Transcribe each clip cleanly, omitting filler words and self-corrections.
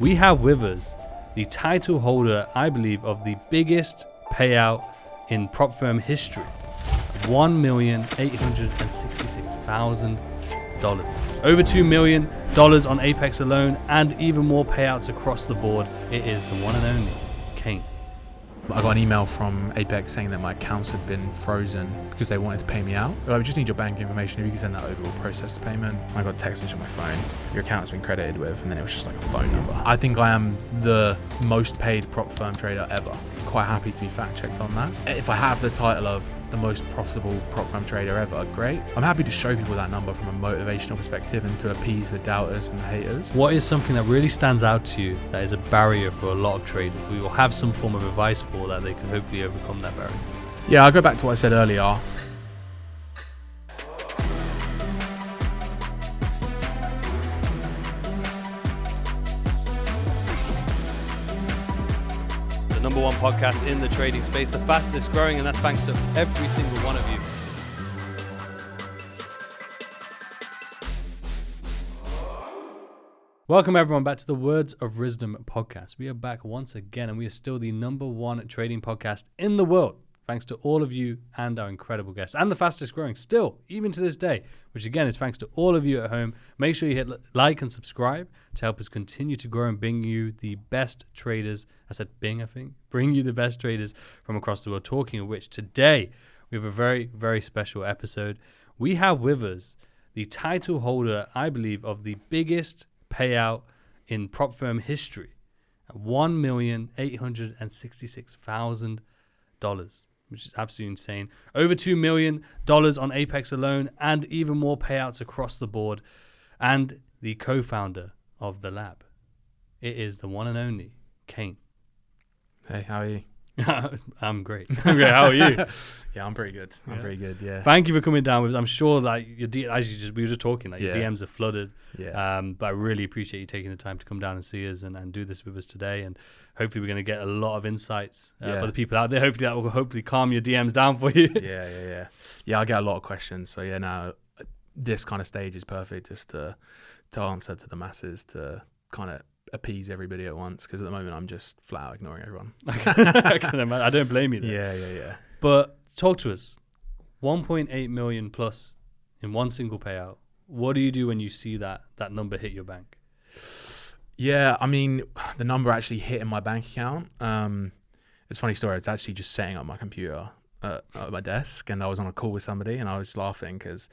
We have with us the title holder, I believe, of the biggest payout in prop firm history, $1,866,000. Over $2 million on Apex alone, and even more payouts across the board. It is the one and only Kane. I got an email from Apex saying that my accounts had been frozen because they wanted to pay me out. Well, I just need your bank information. If you can send that over, we'll process the payment. I got a text message on my phone. Your account's been credited with, and then it was just like a phone number. I think I am the most paid prop firm trader ever. Quite happy to be fact checked on that. If I have the title of the most profitable prop firm trader ever, great. I'm happy to show people that number from a motivational perspective and to appease the doubters and the haters. What is something that really stands out to you that is a barrier for a lot of traders? We will have some form of advice for that they can hopefully overcome that barrier. Yeah, I'll go back to what I said earlier. The number one podcast in the trading space, the fastest growing, and that's thanks to every single one of you. Welcome everyone back to the Words of Rizdom podcast. We are back once again, and we are still the number one trading podcast in the world, thanks to all of you and our incredible guests, and the fastest growing still, even to this day, which again is thanks to all of you at home. Make sure you hit like and subscribe to help us continue to grow and bring you the best traders. I said Bing, I think. Bring you the best traders from across the world, talking of which today we have a very, very special episode. We have with us the title holder, I believe, of the biggest payout in prop firm history at $1,866,000, which is absolutely insane. Over $2 million on Apex alone, and even more payouts across the board. And the co-founder of the lab. It is the one and only Kane. Hey, how are you? I'm great. I'm great. How are you? Yeah, I'm pretty good. I'm pretty good. Yeah. Thank you for coming down with us. I'm sure that your we were just talking, like your DMs are flooded. Yeah. But I really appreciate you taking the time to come down and see us and do this with us today. And hopefully we're going to get a lot of insights for the people out there. Hopefully that will calm your DMs down for you. Yeah. I get a lot of questions. So yeah, now this kind of stage is perfect just to answer to the masses, to kind of appease everybody at once, because at the moment I'm just flat out ignoring everyone. I can imagine. I don't blame you there. Yeah. But talk to us. 1.8 million plus in one single payout. What do you do when you see that number hit your bank? Yeah, I mean, the number actually hit in my bank account. It's a funny story. It's actually just setting up my computer at my desk, and I was on a call with somebody, and I was laughing because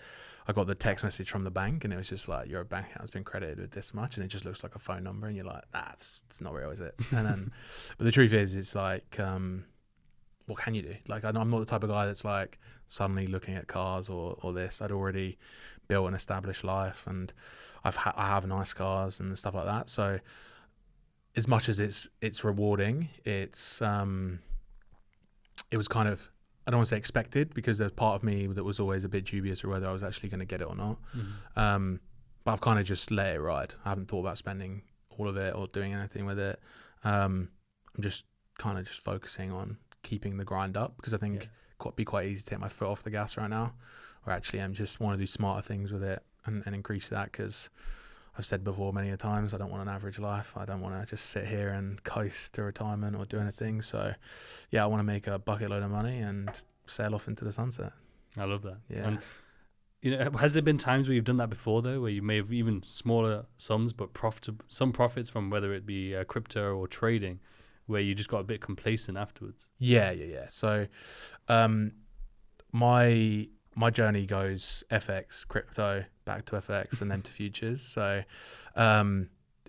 I got the text message from the bank, and it was just like, your bank account's been credited with this much, and it just looks like a phone number, and you're like, it's not real, is it? And then, but the truth is, it's like, what can you do? Like, I'm not the type of guy that's like suddenly looking at cars or this. I'd already built an established life, and I have nice cars and stuff like that. So, as much as it's rewarding, it was kind of, I don't want to say expected, because there's part of me that was always a bit dubious of whether I was actually going to get it or not. Mm-hmm. But I've kind of just let it ride. I haven't thought about spending all of it or doing anything with it. I'm just kind of just focusing on keeping the grind up, because I think it'd be quite easy to take my foot off the gas right now, or actually I just want to do smarter things with it and increase that, because I've said before many a times, I don't want an average life. I don't want to just sit here and coast to retirement or do anything. So, yeah, I want to make a bucket load of money and sail off into the sunset. I love that. Yeah. And, has there been times where you've done that before, though, where you may have even smaller sums, but some profits from whether it be crypto or trading, where you just got a bit complacent afterwards? Yeah. So, my journey goes FX, crypto, back to FX, and then to futures. So,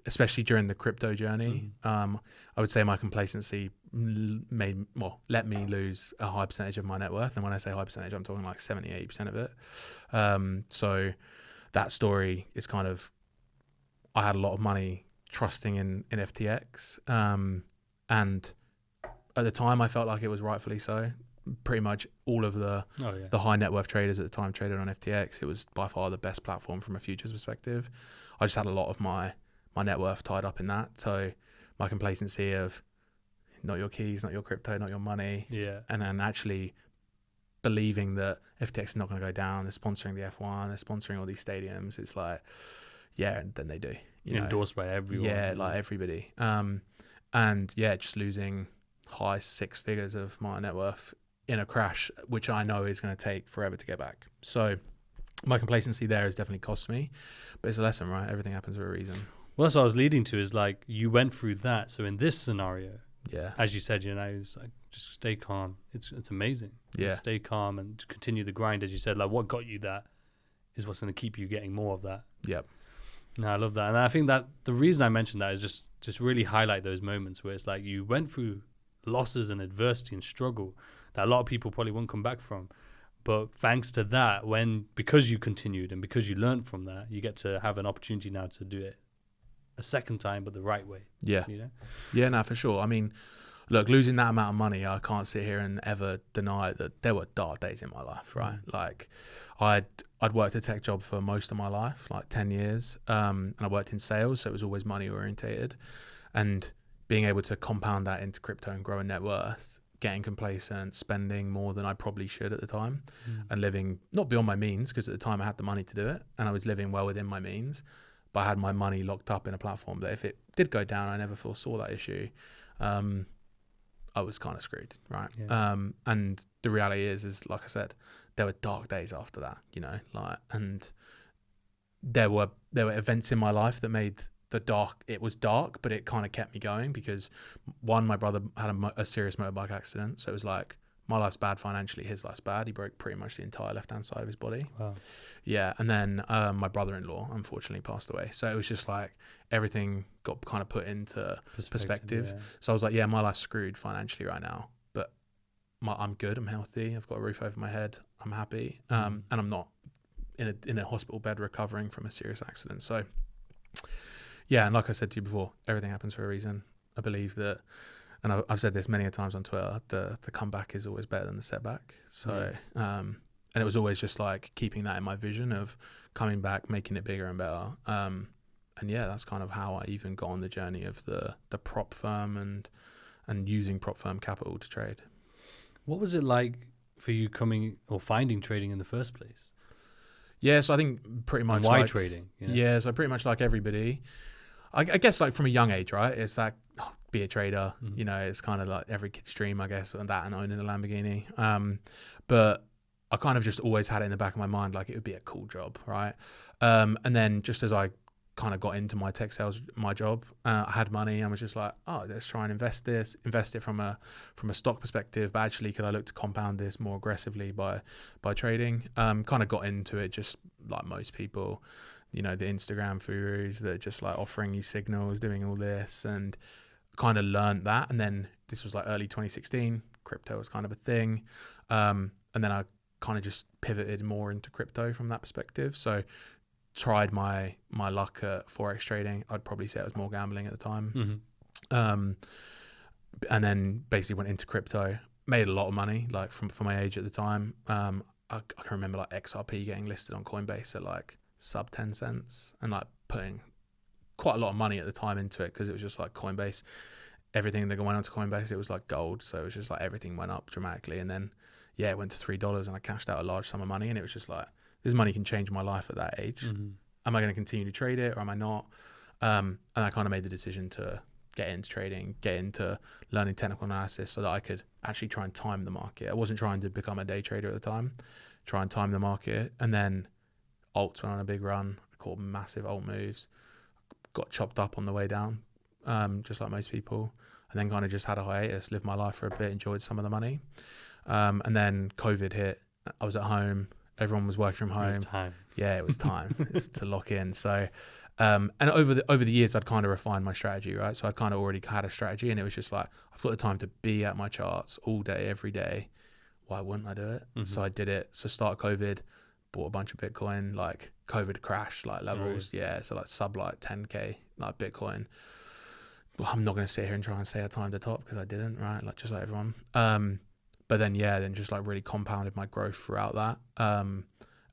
especially during the crypto journey, I would say my complacency let me lose a high percentage of my net worth. And when I say high percentage, I'm talking like 70, 80% of it. So that story is kind of, I had a lot of money trusting in FTX. And at the time I felt like it was rightfully so. Pretty much all of the high net worth traders at the time traded on FTX. It was by far the best platform from a futures perspective. I just had a lot of my net worth tied up in that. So my complacency of not your keys, not your crypto, not your money. Yeah. And then actually believing that FTX is not going to go down. They're sponsoring the F1. They're sponsoring all these stadiums. It's like, yeah, and then they do. endorsed by everyone. Yeah, like everybody. And yeah, just losing high six figures of my net worth in a crash, which I know is going to take forever to get back. So my complacency there has definitely cost me, but it's a lesson, right? Everything happens for a reason. Well, that's what I was leading to, is like you went through that. So in this scenario, Yeah, as you said, it's like just stay calm. It's amazing. yeah, Just stay calm and continue the grind, as you said. Like what got you that is what's going to keep you getting more of that. yep, No, I love that. And I think that the reason I mentioned that is just really highlight those moments where it's like you went through losses and adversity and struggle that a lot of people probably won't come back from. But thanks to that, because you continued and because you learned from that, you get to have an opportunity now to do it a second time, but the right way. yeah, You know? yeah. No, for sure. I mean, look, losing that amount of money, I can't sit here and ever deny that there were dark days in my life, right? Like, I'd worked a tech job for most of my life, like 10 years, and I worked in sales, so it was always money orientated, and being able to compound that into crypto and grow a net worth, getting complacent, spending more than I probably should at the time, and living not beyond my means, because at the time I had the money to do it, and I was living well within my means, but I had my money locked up in a platform that if it did go down, I never foresaw that issue. I was kind of screwed, right? Yeah. And the reality is like I said, there were dark days after that, and there were events in my life that made it was dark, but it kind of kept me going because one, my brother had a serious motorbike accident. So it was like, my life's bad financially, his life's bad. He broke pretty much the entire left-hand side of his body. Wow. Yeah. And then my brother-in-law unfortunately passed away. So it was just like everything got kind of put into perspective. Yeah. So I was like, yeah, my life's screwed financially right now, but I'm good. I'm healthy. I've got a roof over my head. I'm happy. And I'm not in a hospital bed recovering from a serious accident. So yeah. And like I said to you before, everything happens for a reason. I believe that, and I've said this many a times on Twitter, the comeback is always better than the setback. So, and it was always just like keeping that in my vision of coming back, making it bigger and better. And yeah, that's kind of how I even got on the journey of the prop firm and using prop firm capital to trade. What was it like for you finding trading in the first place? Yeah, so I think pretty much and why trading? Yeah, so pretty much like everybody, I guess like from a young age, right? It's like, be a trader, it's kind of like every kid's dream, I guess, and owning a Lamborghini. But I kind of just always had it in the back of my mind, like it would be a cool job, right? And then just as I kind of got into my tech sales, my job, I had money. I was just like, oh, let's try and invest it from a stock perspective. But actually, could I look to compound this more aggressively by trading? Kind of got into it just like most people, the Instagram gurus that are just like offering you signals, doing all this, and kind of learned that. And then this was like early 2016, crypto was kind of a thing. And then I kind of just pivoted more into crypto from that perspective. So tried my luck at Forex trading. I'd probably say it was more gambling at the time. And then basically went into crypto, made a lot of money, like for my age at the time. I can remember like XRP getting listed on Coinbase at like sub 10 cents and like putting quite a lot of money at the time into it because it was just like Coinbase, everything that went onto Coinbase, it was like gold. So it was just like everything went up dramatically. And then, yeah, it went to $3 and I cashed out a large sum of money. And it was just like, this money can change my life at that age. Am I going to continue to trade it or am I not? And I kind of made the decision to get into trading, get into learning technical analysis so that I could actually try and time the market. I wasn't trying to become a day trader at the time, try and time the market. And then alts went on a big run. I caught massive alt moves, got chopped up on the way down, just like most people. And then kind of just had a hiatus, lived my life for a bit, enjoyed some of the money. And then COVID hit. I was at home. Everyone was working from home. It was time. Yeah, it was time. It was to lock in. So, and over the years, I'd kind of refined my strategy, right? So I'd kind of already had a strategy, and it was just like, I've got the time to be at my charts all day, every day. Why wouldn't I do it? So I did it. So start COVID, bought a bunch of Bitcoin, like COVID crash, like levels. Right. Yeah. So like sub like 10K, like Bitcoin. Well, I'm not going to sit here and try and say I timed the top because I didn't, right? Like just like everyone. But then, yeah, then just like really compounded my growth throughout that. And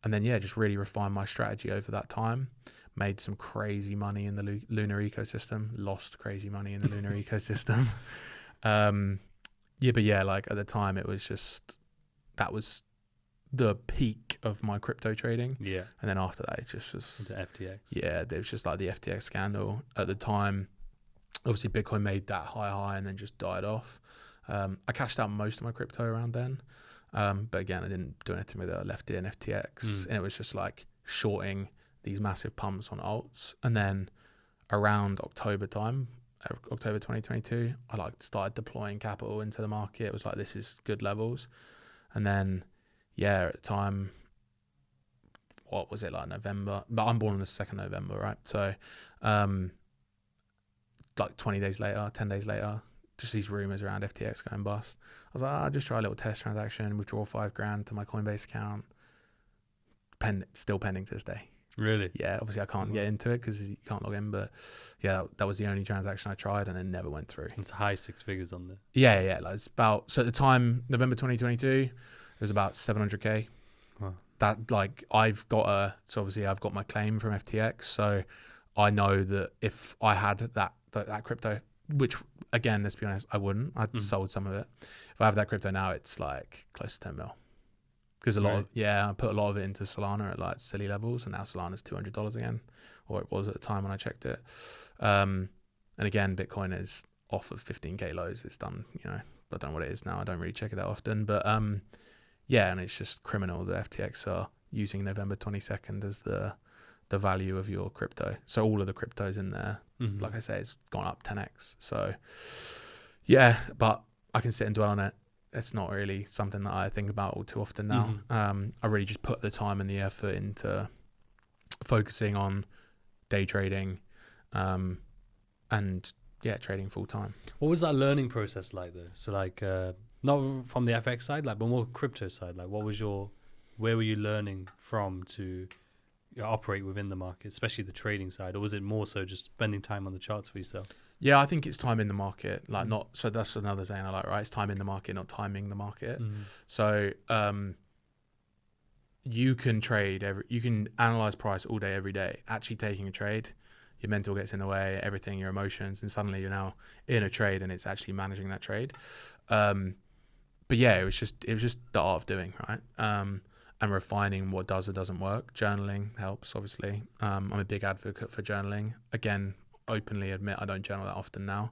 then, yeah, just really refined my strategy over that time. Made some crazy money in the lunar ecosystem. Lost crazy money in the lunar ecosystem. Yeah, but yeah, like at the time it was just, that was the peak of my crypto trading. Yeah. And then after that, it just was, The FTX. yeah, there was just like the FTX scandal at the time. Obviously, Bitcoin made that high and then just died off. I cashed out most of my crypto around then. But again, I didn't do anything with it. I left it in FTX, and it was just like shorting these massive pumps on alts. And then around October 2022, I like started deploying capital into the market. It was like, this is good levels. And then, yeah, at the time, what was it, like November? But I'm born on the 2nd November, right? So, like 20 days later, 10 days later, just these rumors around FTX going bust. I was like, I'll just try a little test transaction, withdraw $5,000 to my Coinbase account. Still pending to this day. Really? Yeah, obviously I can't get into it because you can't log in, but yeah, that was the only transaction I tried and it never went through. It's high 6 figures on there. Yeah, like it's about, so at the time, November 2022, it was about 700k. Wow. That, like, so obviously I've got my claim from FTX, so I know that if I had that crypto, which again, let's be honest, I wouldn't. I'd sold some of it. If I have that crypto now, it's like close to 10 mil. Because I put a lot of it into Solana at like silly levels, and now Solana's $200 again, or it was at the time when I checked it. And again, Bitcoin is off of 15k lows. It's done, I don't know what it is now. I don't really check it that often, but yeah, and it's just criminal that FTX are using November 22nd as the value of your crypto. So all of the cryptos in there, like I say, it's gone up 10x. So yeah, but I can sit and dwell on it. It's not really something that I think about all too often now. I really just put the time and the effort into focusing on day trading, and yeah, trading full time. What was that learning process like though? So like, not from the FX side, like, but more crypto side. Like, where were you learning from to operate within the market, especially the trading side, or was it more so just spending time on the charts for yourself? Yeah, I think it's time in the market, like so that's another saying I like, right? It's time in the market, not timing the market. So you can you can analyze price all day, every day. Actually taking a trade, your mental gets in the way, everything, your emotions, and suddenly you're now in a trade and it's actually managing that trade. But yeah, it was just the art of doing, right? And refining what does or doesn't work. Journaling helps, obviously. I'm a big advocate for journaling. Again, openly admit I don't journal that often now.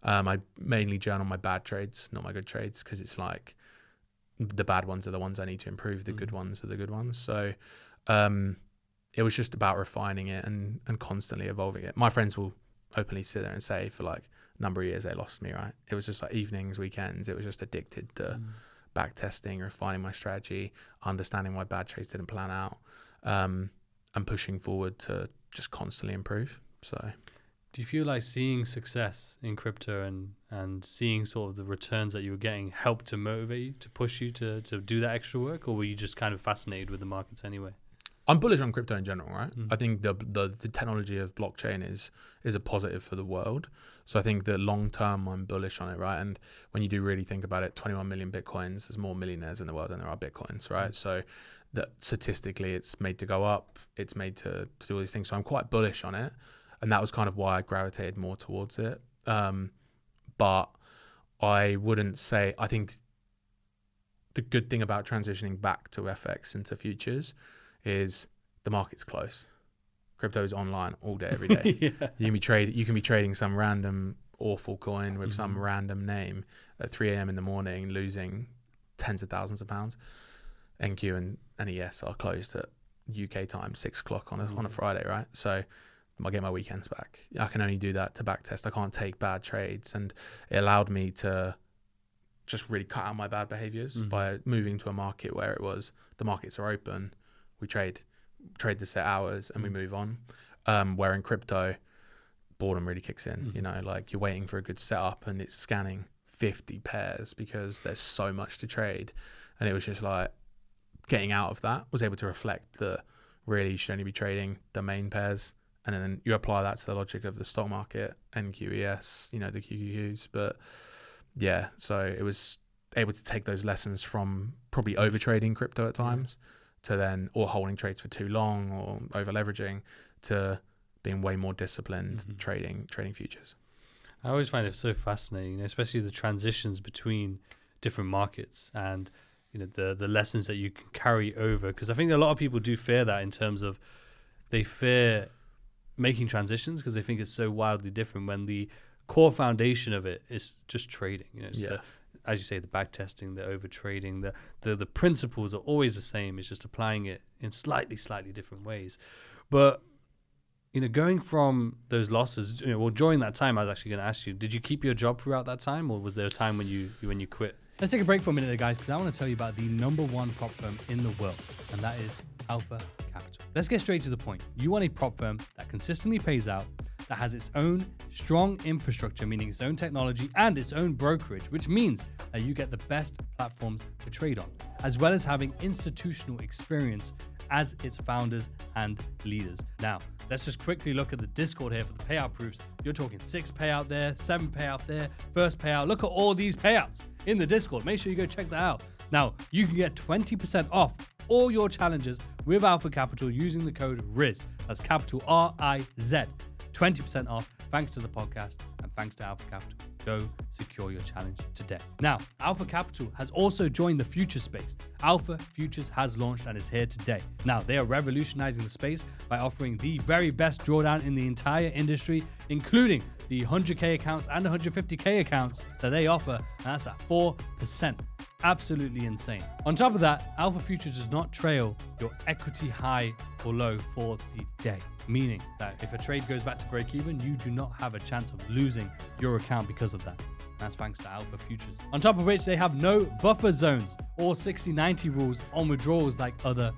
I mainly journal my bad trades, not my good trades, because it's like the bad ones are the ones I need to improve. The good ones are the good ones. So it was just about refining it and constantly evolving it. My friends will openly sit there and say for like a number of years they lost me, right? It was just like evenings, weekends. It was just addicted to back testing, refining my strategy, understanding why bad trades didn't plan out, and pushing forward to just constantly improve. So do you feel like seeing success in crypto and seeing sort of the returns that you were getting helped to motivate you, to push you to do that extra work, or were you just kind of fascinated with the markets anyway? I'm bullish on crypto in general, right? I think the technology of blockchain is a positive for the world. So I think that long term, I'm bullish on it, right? And when you do really think about it, 21 million Bitcoins, there's more millionaires in the world than there are Bitcoins, right? So that statistically, it's made to go up. It's made to do all these things. So I'm quite bullish on it. And that was kind of why I gravitated more towards it. But I wouldn't say, I think the good thing about transitioning back to FX into futures is the market's close. Crypto is online all day, every day. Yeah. You can be trading some random awful coin with some random name at 3 a.m. in the morning, losing tens of thousands of pounds. NQ and ES are closed at UK time, 6 o'clock on a Friday, right? So I get my weekends back. I can only do that to back test. I can't take bad trades, and it allowed me to just really cut out my bad behaviors by moving to a market where it was the markets are open. We trade the set hours and we move on. Where in crypto, boredom really kicks in. Like you're waiting for a good setup and it's scanning 50 pairs because there's so much to trade. And it was just like getting out of that, was able to reflect that really you should only be trading the main pairs. And then you apply that to the logic of the stock market, NQES, the QQQs. But yeah, so it was able to take those lessons from probably over trading crypto at times to then, or holding trades for too long or over leveraging, to being way more disciplined trading futures. I always find it so fascinating, especially the transitions between different markets. And the lessons that you can carry over, because I think a lot of people do fear that, in terms of they fear making transitions because they think it's so wildly different, when the core foundation of it is just trading. It's as you say, the back testing, the over trading, the principles are always the same. It's just applying it in slightly different ways. But going from those losses, during that time, I was actually going to ask you, did you keep your job throughout that time, or was there a time when you quit? Let's take a break for a minute there, guys, because I want to tell you about the #1 prop firm in the world, and that is Alpha Capital. Let's get straight to the point. You want a prop firm that consistently pays out, that has its own strong infrastructure, meaning its own technology and its own brokerage, which means that you get the best platforms to trade on, as well as having institutional experience as its founders and leaders. Now, let's just quickly look at the Discord here for the payout proofs. You're talking 6 payout there, 7 payout there, first payout. Look at all these payouts in the Discord. Make sure you go check that out. Now, you can get 20% off all your challenges with Alpha Capital using the code RIZ. That's capital RIZ. 20% off thanks to the podcast and thanks to Alpha Capital. Go secure your challenge today. Now, Alpha Capital has also joined the future space. Alpha Futures has launched and is here today. Now, they are revolutionizing the space by offering the very best drawdown in the entire industry, including the 100K accounts and 150K accounts that they offer, and that's at 4%. Absolutely insane. On top of that, Alpha Futures does not trail your equity high or low for the day, meaning that if a trade goes back to break even, you do not have a chance of losing your account because of that. That's thanks to Alpha Futures. On top of which, they have no buffer zones or 60-90 rules on withdrawals like other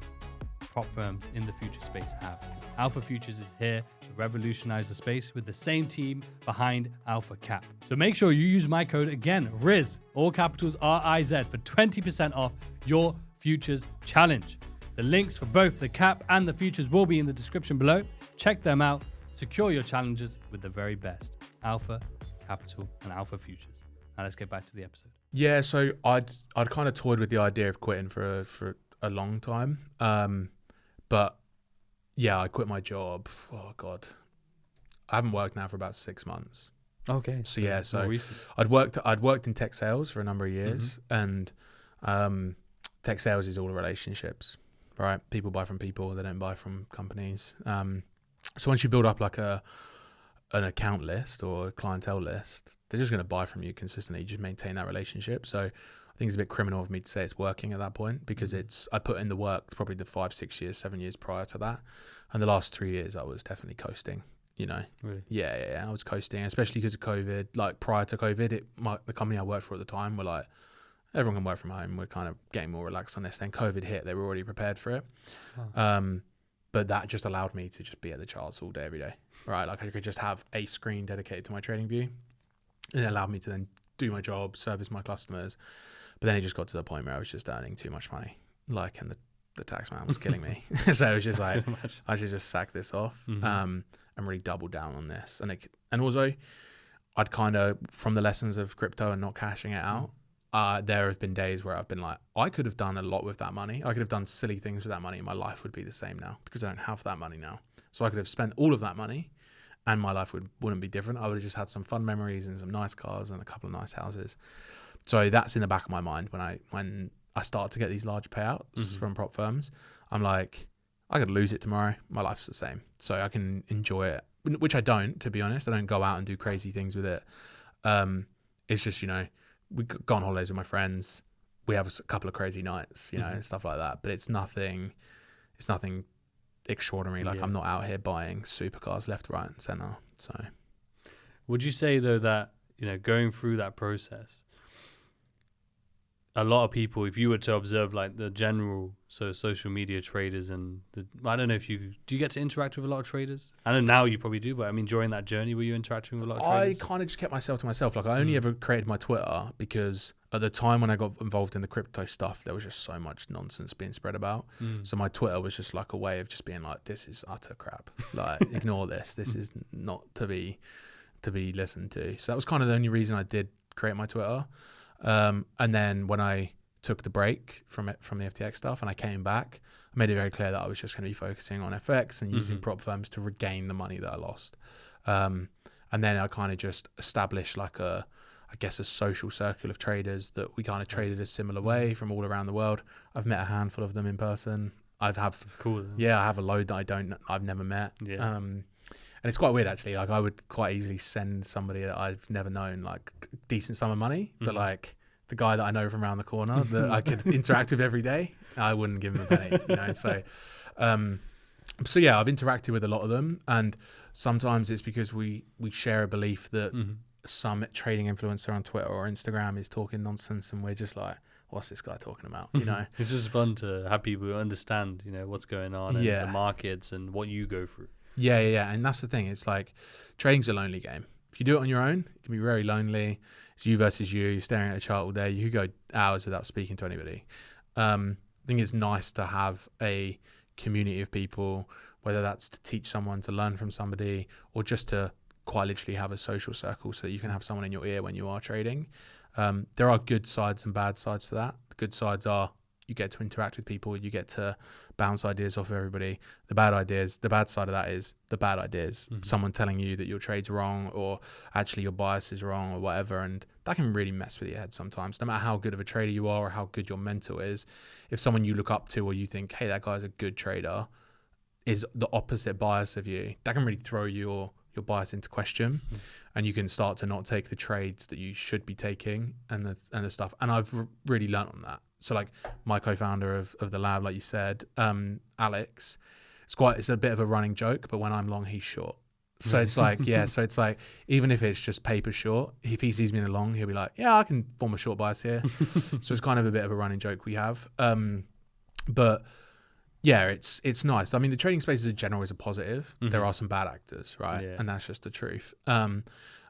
prop firms in the future space have. Alpha Futures is here to revolutionize the space with the same team behind Alpha Cap. So make sure you use my code again, RIZ, all capitals RIZ, for 20% off your futures challenge. The links for both the cap and the futures will be in the description below. Check them out. Secure your challenges with the very best. Alpha Capital and Alpha Futures. Now let's get back to the episode. Yeah, so I'd kind of toyed with the idea of quitting for a long time, but yeah, I quit my job. Oh God, I haven't worked now for about 6 months. Okay. So yeah, I'd worked in tech sales for a number of years, and tech sales is all relationships, right? People buy from people; they don't buy from companies. So once you build up like an account list or a clientele list, they're just going to buy from you consistently. You just maintain that relationship. So I think it's a bit criminal of me to say it's working at that point, because I put in the work probably the 5, 6 years, 7 years prior to that. And the last 3 years I was definitely coasting, Really? Yeah. I was coasting, especially because of COVID. Like prior to COVID, the company I worked for at the time were like, everyone can work from home. We're kind of getting more relaxed on this. Then COVID hit, they were already prepared for it. Oh. But that just allowed me to just be at the charts all day, every day, right? Like I could just have a screen dedicated to my trading view, and it allowed me to then do my job, service my customers. But then it just got to the point where I was just earning too much money, and the tax man was killing me. So it was just like, I should just sack this off, and really double down on this. And also, I'd kind of, from the lessons of crypto and not cashing it out, there have been days where I've been like, I could have done a lot with that money. I could have done silly things with that money, and my life would be the same now, because I don't have that money now. So I could have spent all of that money, and my life wouldn't be different. I would have just had some fun memories and some nice cars and a couple of nice houses. So that's in the back of my mind when I start to get these large payouts from prop firms. I'm like, I could lose it tomorrow. My life's the same. So I can enjoy it, which I don't, to be honest. I don't go out and do crazy things with it. It's just, we go on holidays with my friends. We have a couple of crazy nights, and stuff like that. But it's nothing extraordinary. Like I'm not out here buying supercars left, right, and center. So, would you say though that going through that process, a lot of people, if you were to observe like the general social media traders, and I don't know if do you get to interact with a lot of traders? I know now you probably do, but I mean during that journey, were you interacting with a lot of traders? I kind of just kept myself to myself. Like I only ever created my Twitter because at the time when I got involved in the crypto stuff, there was just so much nonsense being spread about. So my Twitter was just like a way of just being like, this is utter crap. Like ignore this. This is not to be listened to. So that was kind of the only reason I did create my Twitter. And then when I took the break from the FTX stuff and I came back, I made it very clear that I was just going to be focusing on FX and using prop firms to regain the money that I lost. And then I kind of just established I I guess, a social circle of traders that we kind of traded a similar way from all around the world. I've met a handful of them in person. It's cool. Yeah, I have a load that I've never met. Yeah. And it's quite weird actually. Like I would quite easily send somebody that I've never known like decent sum of money, but like the guy that I know from around the corner that I could interact with every day, I wouldn't give him a penny, you know. So yeah, I've interacted with a lot of them, and sometimes it's because we share a belief that some trading influencer on Twitter or Instagram is talking nonsense, and we're just like, what's this guy talking about? You know, it's just fun to have people who understand, you know, what's going on in the markets and what you go through. Yeah. And that's the thing. It's like trading's a lonely game. If you do it on your own, it can be very lonely. It's you versus you. You're staring at a chart all day. You could go hours without speaking to anybody. I think it's nice to have a community of people, whether that's to teach someone, to learn from somebody, or just to quite literally have a social circle so that you can have someone in your ear when you are trading. There are good sides and bad sides to that. The good sides are you get to interact with people, you get to bounce ideas off of everybody. The bad side of that is the bad ideas. Someone telling you that your trade's wrong, or actually your bias is wrong, or whatever, and that can really mess with your head sometimes. No matter how good of a trader you are or how good your mentor is, if someone you look up to or you think, hey, that guy's a good trader, is the opposite bias of you, that can really throw your bias into question, and you can start to not take the trades that you should be taking and the stuff. And I've really learned on that. So like my co-founder of the lab, like you said, Alex, it's a bit of a running joke, but when I'm long, he's short. So it's like, so it's like, even if it's just paper short, if he sees me in a long, he'll be like, yeah, I can form a short bias here. So it's kind of a bit of a running joke we have. But yeah, it's nice. I mean, the trading space as a general is a positive. There are some bad actors, right? Yeah. And that's just the truth. And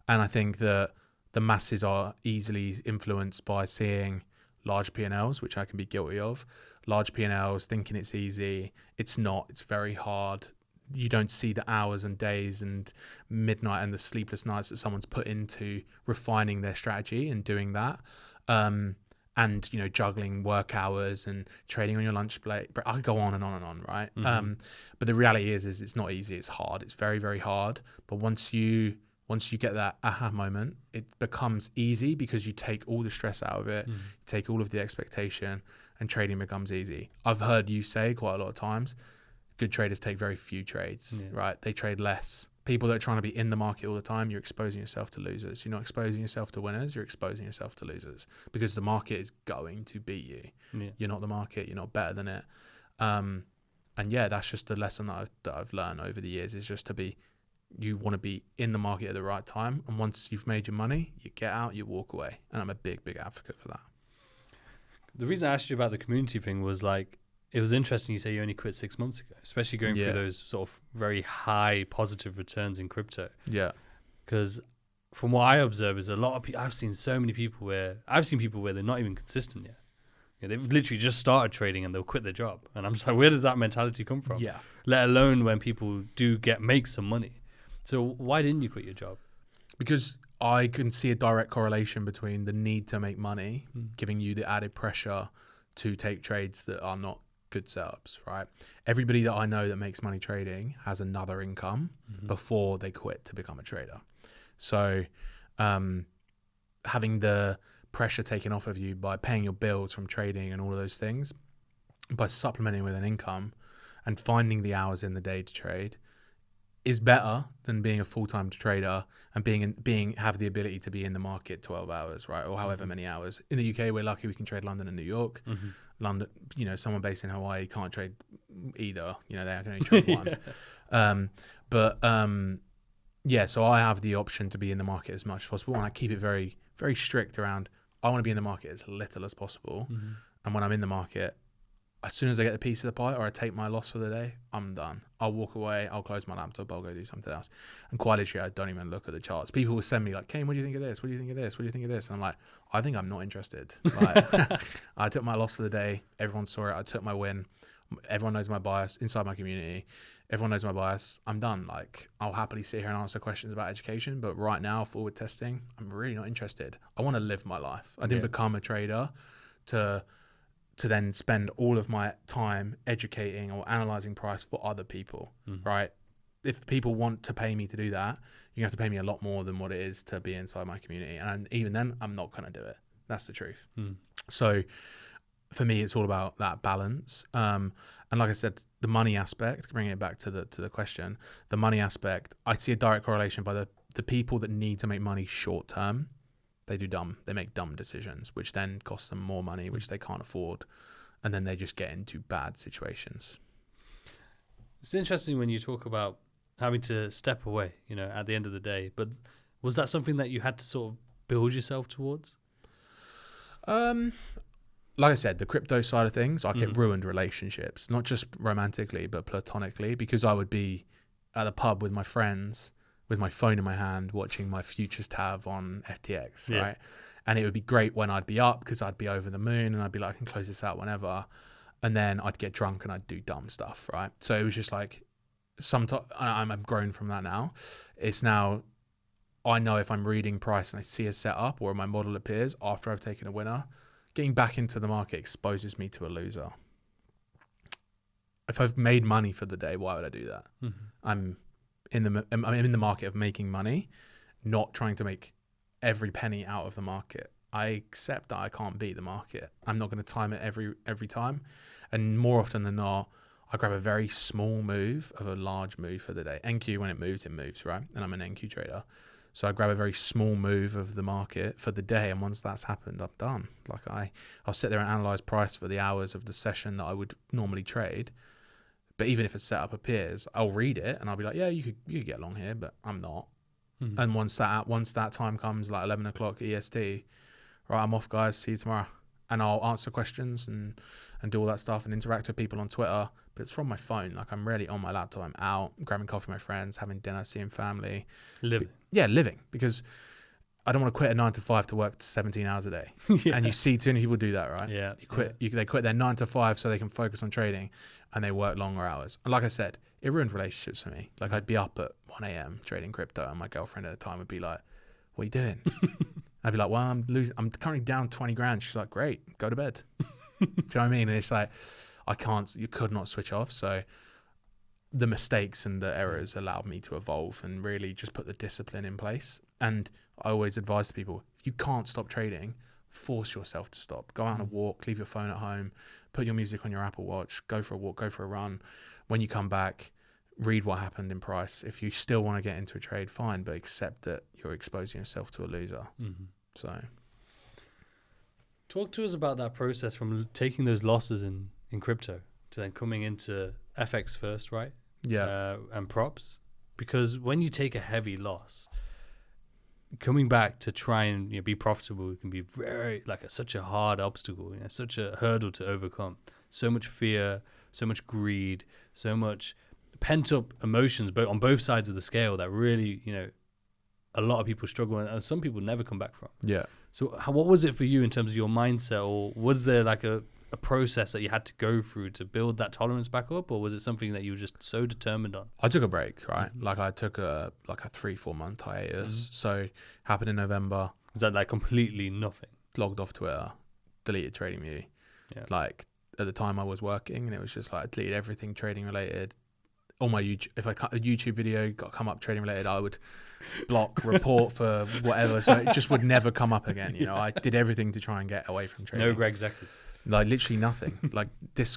I think that the masses are easily influenced by seeing large P&Ls, which I can be guilty of. Large P&Ls, thinking it's easy. It's not. It's very hard. You don't see the hours and days and midnight and the sleepless nights that someone's put into refining their strategy and doing that. And, you know, juggling work hours and trading on your lunch break. I could go on and on, right? But the reality is it's not easy. It's hard. It's very, very hard. But once you get that aha moment, it becomes easy because you take all the stress out of it, you take all of the expectation, and trading becomes easy. I've heard you say quite a lot of times, good traders take very few trades, right? They trade less. People that are trying to be in the market all the time, you're exposing yourself to losers. You're not exposing yourself to winners, you're exposing yourself to losers, because the market is going to beat you. Yeah. You're not the market, you're not better than it. And yeah, that's just the lesson that I've learned over the years, is just you want to be in the market at the right time. And once you've made your money, you get out, you walk away. And I'm a big, big advocate for that. The reason I asked you about the community thing was like, it was interesting you say you only quit 6 months ago, especially going through those sort of very high positive returns in crypto. Yeah. Because from what I observe is a lot of people, I've seen people where they're not even consistent yet. You know, they've literally just started trading and they'll quit their job. And I'm just like, where does that mentality come from? Yeah. Let alone when people do make some money. So why didn't you quit your job? Because I can see a direct correlation between the need to make money, giving you the added pressure to take trades that are not good setups, right? Everybody that I know that makes money trading has another income before they quit to become a trader. So having the pressure taken off of you by paying your bills from trading and all of those things, by supplementing with an income and finding the hours in the day to trade, is better than being a full-time trader and have the ability to be in the market 12 hours, right? Or however many hours. In the UK, we're lucky we can trade London and New York. London, you know, someone based in Hawaii can't trade either. You know, they can only trade one. So I have the option to be in the market as much as possible, and I keep it very, very strict around, I want to be in the market as little as possible. And when I'm in the market, as soon as I get the piece of the pie or I take my loss for the day, I'm done. I'll walk away, I'll close my laptop, I'll go do something else. And quite literally, I don't even look at the charts. People will send me like, Kane, what do you think of this? What do you think of this? What do you think of this? And I'm like, I think I'm not interested. Like, I took my loss for the day. Everyone saw it. I took my win. Everyone knows my bias inside my community. Everyone knows my bias. I'm done. Like, I'll happily sit here and answer questions about education. But right now, forward testing, I'm really not interested. I want to live my life. I didn't become a trader to then spend all of my time educating or analyzing price for other people, right? if people want to pay me to do that, you have to pay me a lot more than what it is to be inside my community. And even then, I'm not going to do it. That's the truth. So for me, it's all about that balance. And like I said, the money aspect, bringing it back to the question, the money aspect, I see a direct correlation by the people that need to make money short term. They make dumb decisions, which then cost them more money, which they can't afford. And then they just get into bad situations. It's interesting when you talk about having to step away, at the end of the day. But was that something that you had to sort of build yourself towards? Like I said, the crypto side of things, it ruined relationships, not just romantically, but platonically, because I would be at a pub with my friends with my phone in my hand watching my futures tab on FTX, right? And it would be great when I'd be up because I'd be over the moon and I'd be like, I can close this out whenever. And then I'd get drunk and I'd do dumb stuff, right? So it was just like, I'm grown from that now. It's now, I know if I'm reading price and I see a setup or my model appears after I've taken a winner, getting back into the market exposes me to a loser. If I've made money for the day, why would I do that? I'm in the market of making money, not trying to make every penny out of the market. I accept that I can't beat the market. I'm not going to time it every time. And more often than not, I grab a very small move of a large move for the day. NQ, when it moves, right? And I'm an NQ trader. So I grab a very small move of the market for the day. And once that's happened, I'm done. Like I'll sit there and analyze price for the hours of the session that I would normally trade. But even if a setup appears, I'll read it and I'll be like, yeah, you could get long here, but I'm not. And once that time comes, like 11 o'clock EST, right, I'm off, guys. See you tomorrow. And I'll answer questions and do all that stuff and interact with people on Twitter. But it's from my phone. Like I'm rarely on my laptop. I'm out grabbing coffee with my friends, having dinner, seeing family. Living. Because I don't want to quit a 9 to 5 to work 17 hours a day. And you see too many people do that, right? Yeah. They quit their 9 to 5 so they can focus on trading, and they work longer hours. And like I said, it ruined relationships for me. Like I'd be up at 1 a.m. trading crypto, and my girlfriend at the time would be like, "What are you doing?" I'd be like, "Well, I'm currently down 20 grand." She's like, "Great, go to bed." Do you know what I mean? And it's like, you could not switch off. So the mistakes and the errors allowed me to evolve and really just put the discipline in place. And I always advise people, if you can't stop trading, force yourself to stop. Go out on a walk, leave your phone at home, put your music on your Apple Watch, go for a walk, go for a run. When you come back, read what happened in price. If you still want to get into a trade, fine, but accept that you're exposing yourself to a loser. So talk to us about that process from taking those losses in crypto to then coming into FX first, right? And props. Because when you take a heavy loss, coming back to try and be profitable can be very such a hard obstacle, such a hurdle to overcome. So much fear, so much greed, so much pent up emotions, but on both sides of the scale that really, a lot of people struggle and some people never come back from. Yeah. So what was it for you in terms of your mindset, or was there like a process that you had to go through to build that tolerance back up, or was it something that you were just so determined on? I took a break, right? Like I took a 3-4 month hiatus. So happened in November. Was that like completely nothing? Logged off Twitter, deleted TradingView. Yeah. Like at the time I was working, and it was just like I deleted everything trading related. All my YouTube, if a YouTube video got come up trading related, I would block, report for whatever. So it just would never come up again. I did everything to try and get away from trading. No Greg Zeckers. Like literally nothing. Like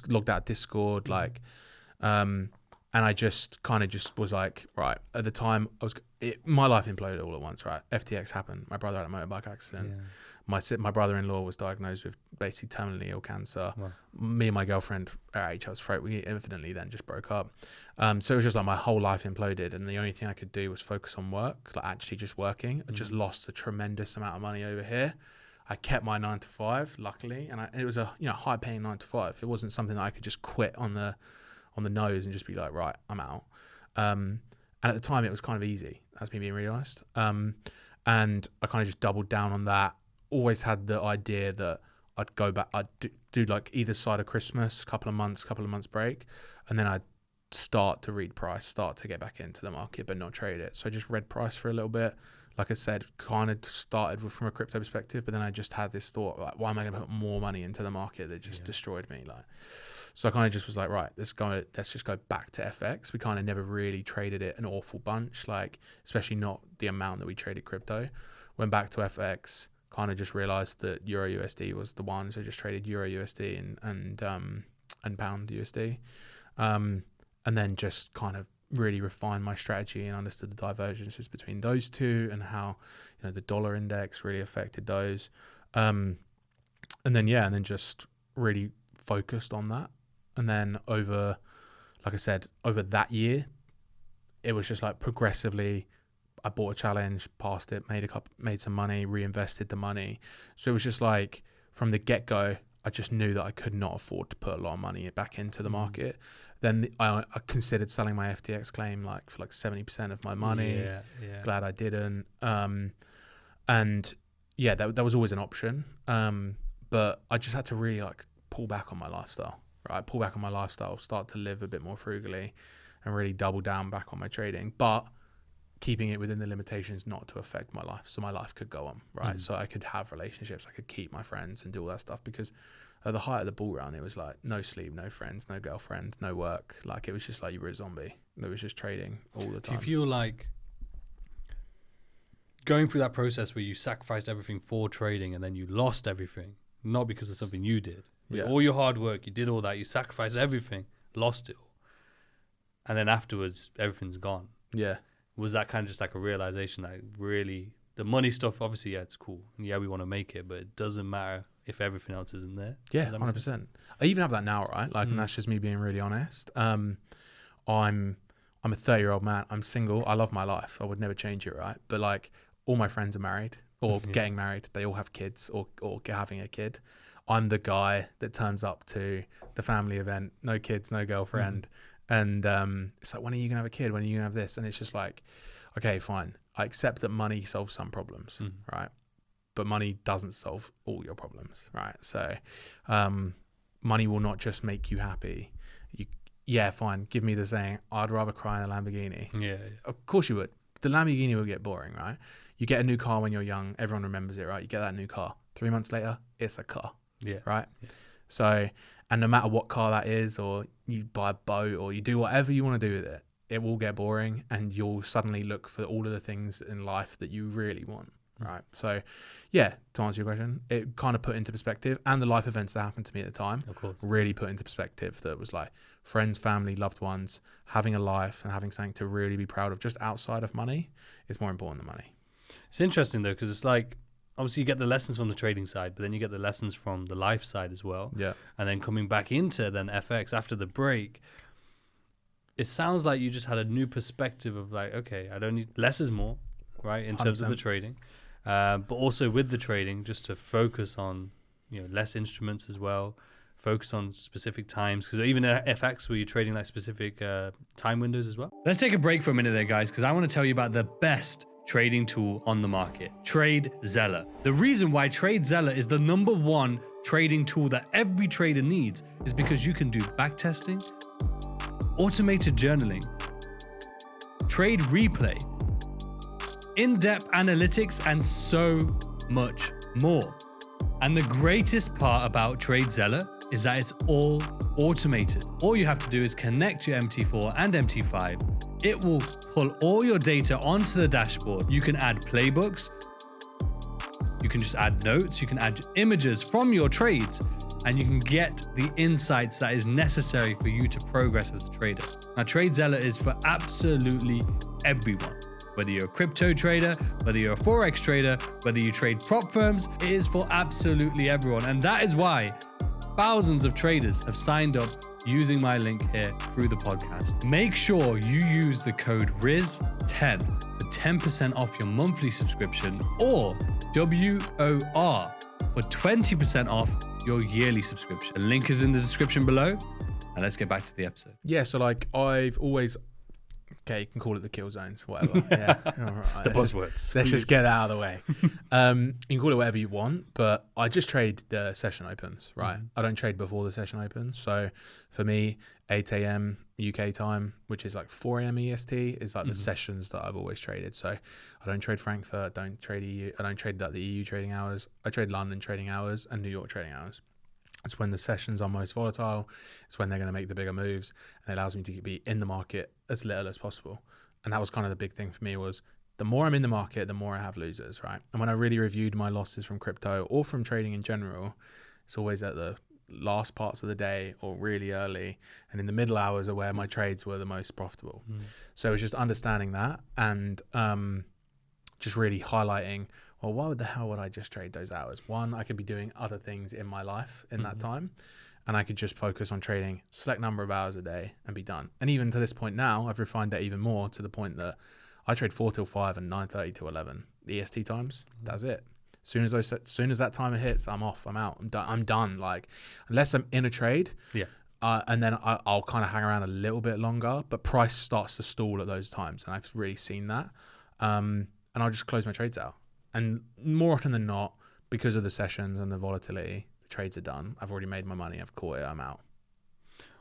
logged out Discord. And I just was like, right. At the time, my life imploded all at once. Right, FTX happened. My brother had a motorbike accident. Yeah. My brother-in-law was diagnosed with basically terminally ill cancer. Wow. Me and my girlfriend at each other's throat. We infinitely then just broke up. So it was just like my whole life imploded, and the only thing I could do was focus on work, like actually just working. I just lost a tremendous amount of money over here. I kept my 9 to 5, luckily, and it was a high-paying 9 to 5. It wasn't something that I could just quit on the nose and just be like, right, I'm out. And at the time, it was kind of easy. That's me being really honest. And I kind of just doubled down on that. Always had the idea that I'd go back, I'd do like either side of Christmas, couple of months break, and then I'd start to read price, start to get back into the market, but not trade it. So I just read price for a little bit. Like I said, kind of started from a crypto perspective, but then I just had this thought, like, why am I going to put more money into the market that just destroyed me? So I kind of just was like, right, let's just go back to FX. We kind of never really traded it an awful bunch, like especially not the amount that we traded crypto. Went back to FX, kind of just realized that Euro USD was the one, so just traded Euro USD and Pound USD, and then just kind of really refined my strategy and understood the divergences between those two and how the dollar index really affected those, and then just really focused on that. And then over that year, it was just like progressively, I bought a challenge, passed it, made some money, reinvested the money. So it was just like from the get-go, I just knew that I could not afford to put a lot of money back into the market. Then I considered selling my FTX claim for 70% of my money. Yeah. Glad I didn't. And yeah, that was always an option. But I just had to really pull back on my lifestyle. Right, pull back on my lifestyle, start to live a bit more frugally, and really double down back on my trading, but keeping it within the limitations not to affect my life, so my life could go on, right? So I could have relationships, I could keep my friends and do all that stuff, because at the height of the bull run, it was like no sleep, no friends, no girlfriend, no work. Like it was just like you were a zombie. It was just trading all the time. Do you feel like going through that process where you sacrificed everything for trading and then you lost everything, not because of something you did? Yeah. All your hard work, you did all that, you sacrificed everything, lost it all. And then afterwards, everything's gone. Yeah. Was that kind of just like a realization that really, the money stuff, obviously, yeah, it's cool. And yeah, we want to make it, but it doesn't matter if everything else isn't there. Yeah, 100%. I even have that now, right? And that's just me being really honest. I'm a 30-year-old man. I'm single. I love my life. I would never change it, right? But all my friends are married or getting married. They all have kids or having a kid. I'm the guy that turns up to the family event, no kids, no girlfriend. And it's like, when are you going to have a kid? When are you going to have this? And it's just like, okay, fine. I accept that money solves some problems, right? But money doesn't solve all your problems, right? So money will not just make you happy. Yeah, fine. Give me the saying, I'd rather cry in a Lamborghini. Yeah. Of course you would. The Lamborghini will get boring, right? You get a new car when you're young. Everyone remembers it, right? You get that new car. 3 months later, it's a car. Yeah. Right. Yeah. So, and no matter what car that is, or you buy a boat, or you do whatever you want to do with it, it will get boring, and you'll suddenly look for all of the things in life that you really want. Right. So, yeah, to answer your question, it kind of put into perspective, and the life events that happened to me at the time, Of course. really put into perspective that was like friends, family, loved ones, having a life and having something to really be proud of just outside of money is more important than money. It's interesting though, because it's like, obviously you get the lessons from the trading side, but then you get the lessons from the life side as well. Yeah. And then coming back into then FX after the break, it sounds like you just had a new perspective of like, okay, I don't need, less is more, right? In terms 100%. of the trading. But also with the trading, just to focus on, less instruments as well, focus on specific times. Because even in FX, were you trading like specific time windows as well? Let's take a break for a minute there, guys, because I want to tell you about the best trading tool on the market, TradeZella. The reason why TradeZella is the #1 trading tool that every trader needs is because you can do backtesting, automated journaling, trade replay, in-depth analytics, and so much more. And the greatest part about TradeZella is that it's all automated. All you have to do is connect your MT4 and MT5. It will pull all your data onto the dashboard. You can add playbooks. You can just add notes. You can add images from your trades, and you can get the insights that is necessary for you to progress as a trader. Now, TradeZella is for absolutely everyone. Whether you're a crypto trader, whether you're a Forex trader, whether you trade prop firms, it is for absolutely everyone. And that is why thousands of traders have signed up using my link here through the podcast. Make sure you use the code RIZ10 for 10% off your monthly subscription, or WOR for 20% off your yearly subscription. The link is in the description below. And let's get back to the episode. Yeah. So I've always, okay, you can call it the kill zones, whatever. Yeah. All right. The buzzwords. Let's just get that out of the way. You can call it whatever you want, but I just trade the session opens, right? I don't trade before the session opens. So for me, 8 a.m. UK time, which is like 4 a.m. EST, is like the sessions that I've always traded. So I don't trade Frankfurt, don't trade EU, I don't trade the EU trading hours. I trade London trading hours and New York trading hours. It's when the sessions are most volatile. It's when they're going to make the bigger moves, and it allows me to be in the market as little as possible. And that was kind of the big thing for me, was the more I'm in the market, the more I have losers, right? And when I really reviewed my losses from crypto or from trading in general, it's always at the last parts of the day or really early, and in the middle hours are where my trades were the most profitable. So it was just understanding that, and just really highlighting, well, why the hell would I just trade those hours? One, I could be doing other things in my life in that time, and I could just focus on trading select number of hours a day and be done. And even to this point now, I've refined that even more to the point that I trade 4 till 5 and 9:30 to 11 EST times. That's it. As soon as that timer hits, I'm off. I'm out. I'm done. Like, unless I'm in a trade, and then I'll kind of hang around a little bit longer. But price starts to stall at those times, and I've really seen that. And I'll just close my trades out. And more often than not, because of the sessions and the volatility, the trades are done. I've already made my money. I've caught it. I'm out.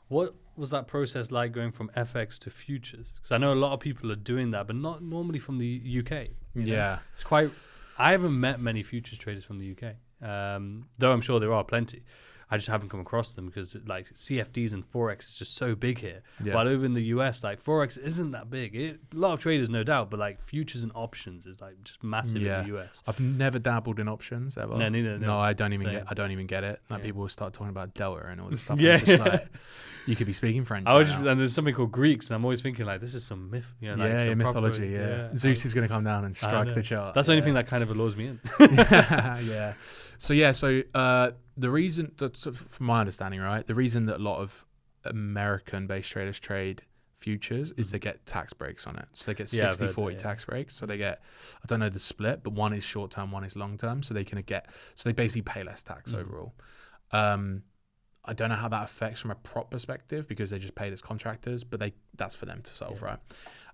What was that process like going from FX to futures? Because I know a lot of people are doing that, but not normally from the UK. Yeah. It's quite... I haven't met many futures traders from the UK, though I'm sure there are plenty. I just haven't come across them because like CFDs and Forex is just so big here. Yeah. While over in the US, like Forex isn't that big. A lot of traders, no doubt, but like futures and options is like just massive in the US. I've never dabbled in options ever. No, neither. No, I don't even get it. Like people will start talking about Delta and all this stuff. I'm just like, you could be speaking French. And there's something called Greeks, and I'm always thinking like this is some myth. You know, like some mythology. Proper, Zeus is going to come down and strike the chart. That's the only thing that kind of allures me in. Yeah. So the reason, from my understanding, right, the reason that a lot of American-based traders trade futures is they get tax breaks on it. So they get 60-40 tax breaks. So they get, I don't know the split, but one is short-term, one is long-term. So they basically pay less tax overall. I don't know how that affects from a prop perspective because they just paid as contractors, but that's for them to solve, right?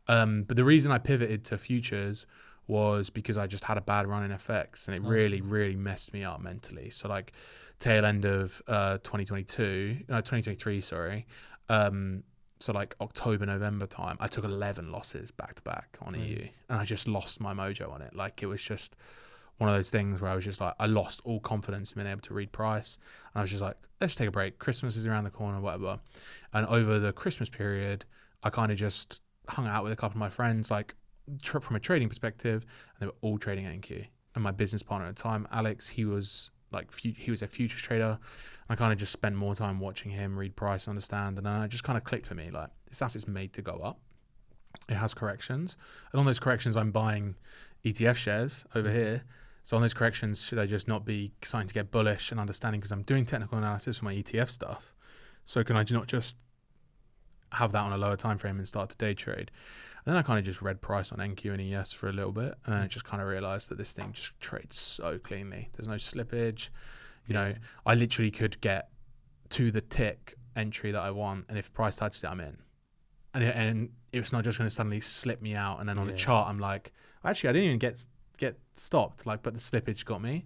But the reason I pivoted to futures was because I just had a bad run in FX, and it really, really messed me up mentally. So like tail end of 2023, sorry. So like October, November time, I took 11 losses back to back on EU, and I just lost my mojo on it. Like it was just one of those things where I was just like, I lost all confidence in being able to read price. And I was just like, let's take a break. Christmas is around the corner, whatever. And over the Christmas period, I kind of just hung out with a couple of my friends, like from a trading perspective, and they were all trading at NQ. And my business partner at the time, Alex, he was a futures trader. I kind of just spent more time watching him read price, understand, and it just kind of clicked for me. Like, this asset's made to go up. It has corrections. And on those corrections, I'm buying ETF shares over here. So on those corrections, should I just not be starting to get bullish and understanding, because I'm doing technical analysis for my ETF stuff? So can I not just have that on a lower time frame and start to day trade? And then I kind of just read price on NQ and ES for a little bit, and I just kind of realized that this thing just trades so cleanly. There's no slippage. You know, I literally could get to the tick entry that I want, and if price touches it, I'm in. And it's not just going to suddenly slip me out. And then on the chart, I'm like, actually, I didn't even get stopped, like, but the slippage got me.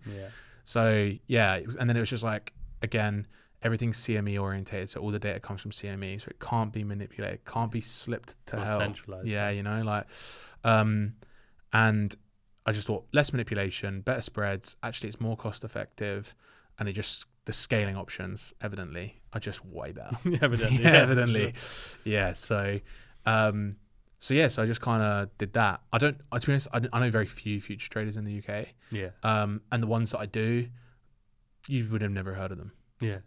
So and then it was just like, again, everything's CME orientated, so all the data comes from CME, so it can't be manipulated, can't be slipped to hell. Centralized. You know, like, and I just thought less manipulation, better spreads. Actually, it's more cost effective, and the scaling options evidently are just way better. Evidently. Sure. So I just kind of did that. To be honest, I know very few future traders in the UK. And the ones that I do, you would have never heard of them.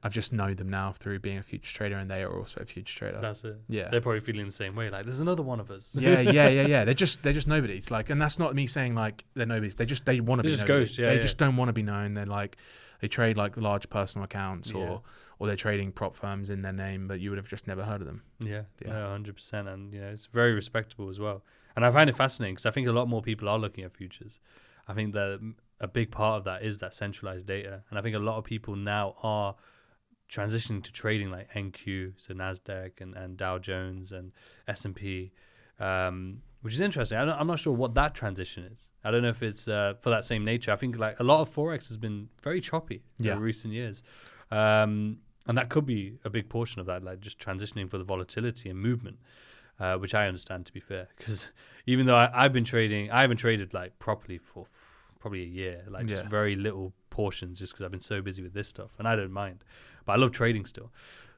I've just known them now through being a future trader, and they are also a future trader. That's it. They're probably feeling the same way. Like, there's another one of us. They're just nobodies. Like, and that's not me saying like they're nobodies. They want to be nobodies. They just don't want to be known. They're like, they trade like large personal accounts or they're trading prop firms in their name, but you would have just never heard of them. No, 100%. And it's very respectable as well. And I find it fascinating because I think a lot more people are looking at futures. I think that a big part of that is that centralized data. And I think a lot of people now are transitioning to trading like NQ, so NASDAQ and Dow Jones and S&P, which is interesting. I'm not sure what that transition is. I don't know if it's for that same nature. I think like a lot of Forex has been very choppy in recent years. And that could be a big portion of that, like just transitioning for the volatility and movement, which I understand, to be fair. Because even though I haven't traded like properly for probably a year, like just very little portions just because I've been so busy with this stuff, and I don't mind. But I love trading still,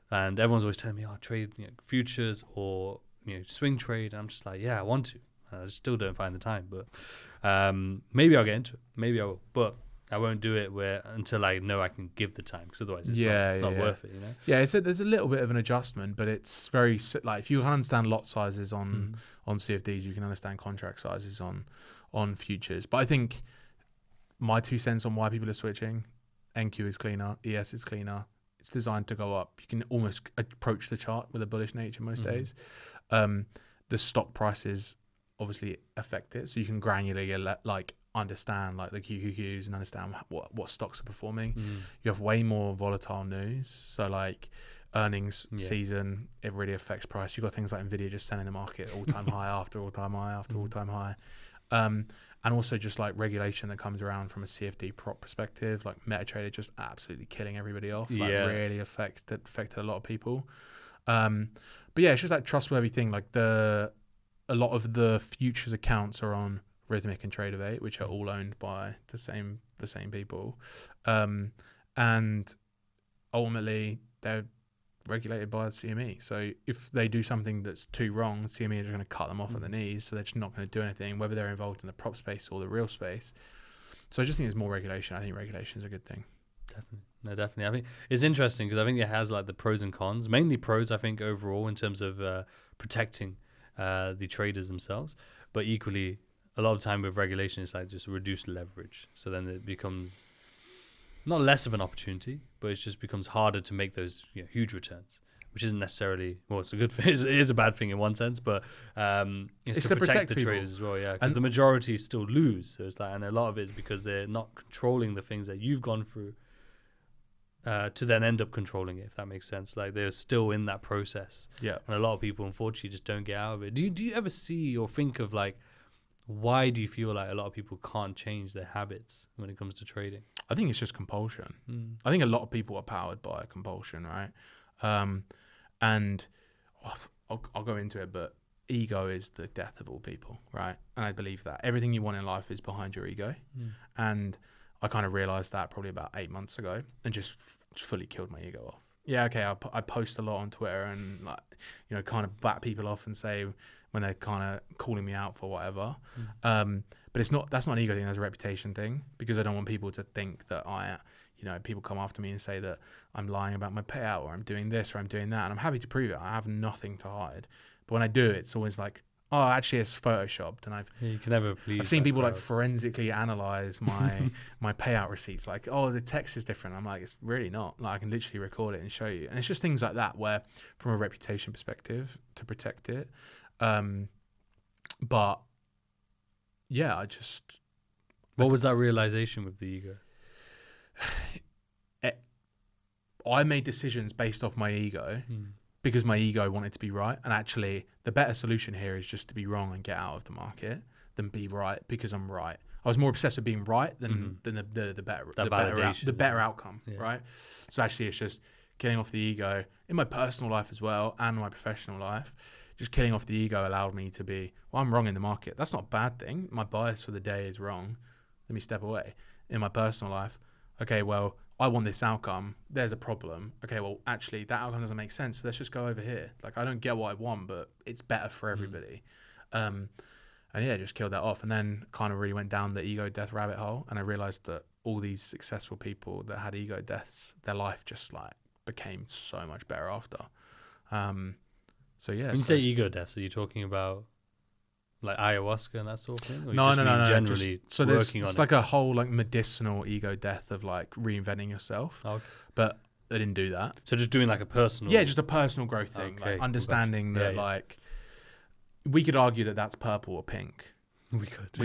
and everyone's always telling me, "Oh, trade futures or swing trade." And I'm just like, yeah, I want to. I still don't find the time, but maybe I'll get into it. Maybe I will, but I won't do it until I know I can give the time, because otherwise it's not worth it. Yeah, there's a little bit of an adjustment, but it's very like if you can understand lot sizes on CFDs, you can understand contract sizes on futures. But I think my 2 cents on why people are switching: NQ is cleaner, ES is cleaner. It's designed to go up. You can almost approach the chart with a bullish nature most days. The stock prices obviously affect it, so you can granularly understand like the QQQs and understand what stocks are performing. You have way more volatile news, so like earnings season, it really affects price. You've got things like Nvidia just selling the market all-time high after all-time high after all-time high, and also just like regulation that comes around from a CFD prop perspective, like MetaTrader just absolutely killing everybody off, really affected a lot of people. But yeah, it's just that trustworthy thing. Like a lot of the futures accounts are on Rhythmic and Trader, which are all owned by the same people, and ultimately they're regulated by the CME. So if they do something that's too wrong, CME are just going to cut them off at the knees. So they're just not going to do anything, whether they're involved in the prop space or the real space. So I just think there's more regulation. I think regulation is a good thing. Definitely. I think it's interesting because I think it has like the pros and cons. Mainly pros, I think, overall in terms of protecting the traders themselves, but equally a lot of time with regulation it's like just reduced leverage, so then it becomes not less of an opportunity, but it just becomes harder to make those huge returns, which isn't necessarily, well, it's a good thing. It is a bad thing in one sense, but it's to protect the traders as well, because the majority still lose. So it's like, and a lot of it is because they're not controlling the things that you've gone through to then end up controlling it, if that makes sense. Like they're still in that process, and a lot of people unfortunately just don't get out of it. Do you ever see or think of like, why do you feel like a lot of people can't change their habits when it comes to trading? I think it's just compulsion. I think a lot of people are powered by compulsion, right? And I'll go into it, but ego is the death of all people, right? And I believe that everything you want in life is behind your ego. And I kind of realized that probably about 8 months ago, and just fully killed my ego off. Yeah, okay, I post a lot on Twitter and kind of bat people off and say when they're kind of calling me out for whatever. But that's not an ego thing, that's a reputation thing, because I don't want people to think that people come after me and say that I'm lying about my payout, or I'm doing this, or I'm doing that. And I'm happy to prove it. I have nothing to hide. But when I do, it's always like, oh, actually it's photoshopped. And you can never please. I've seen people like forensically analyze my payout receipts. Like, oh, the text is different. I'm like, it's really not. Like, I can literally record it and show you. And it's just things like that where, from a reputation perspective, to protect it. But yeah, What was that realization with the ego? I made decisions based off my ego because my ego wanted to be right. And actually, the better solution here is just to be wrong and get out of the market than be right because I'm right. I was more obsessed with being right than the better outcome, right? So actually, it's just killing off the ego in my personal life as well and my professional life. Just killing off the ego allowed me to be, well, I'm wrong in the market. That's not a bad thing. My bias for the day is wrong. Let me step away. In my personal life, okay, well, I want this outcome. There's a problem. Okay, well, actually, that outcome doesn't make sense. So let's just go over here. Like, I don't get what I want, but it's better for everybody. And yeah, just killed that off. And then kind of really went down the ego death rabbit hole. And I realized that all these successful people that had ego deaths, their life just like became so much better after. So yeah. When you say ego deaths, are you talking about like ayahuasca and that sort of thing? Or No. Generally so it's like a whole like medicinal ego death of like reinventing yourself. Okay. But they didn't do that. So just doing like a personal. Yeah, just a personal growth thing. Okay, like understanding that like we could argue that that's purple or pink. We could.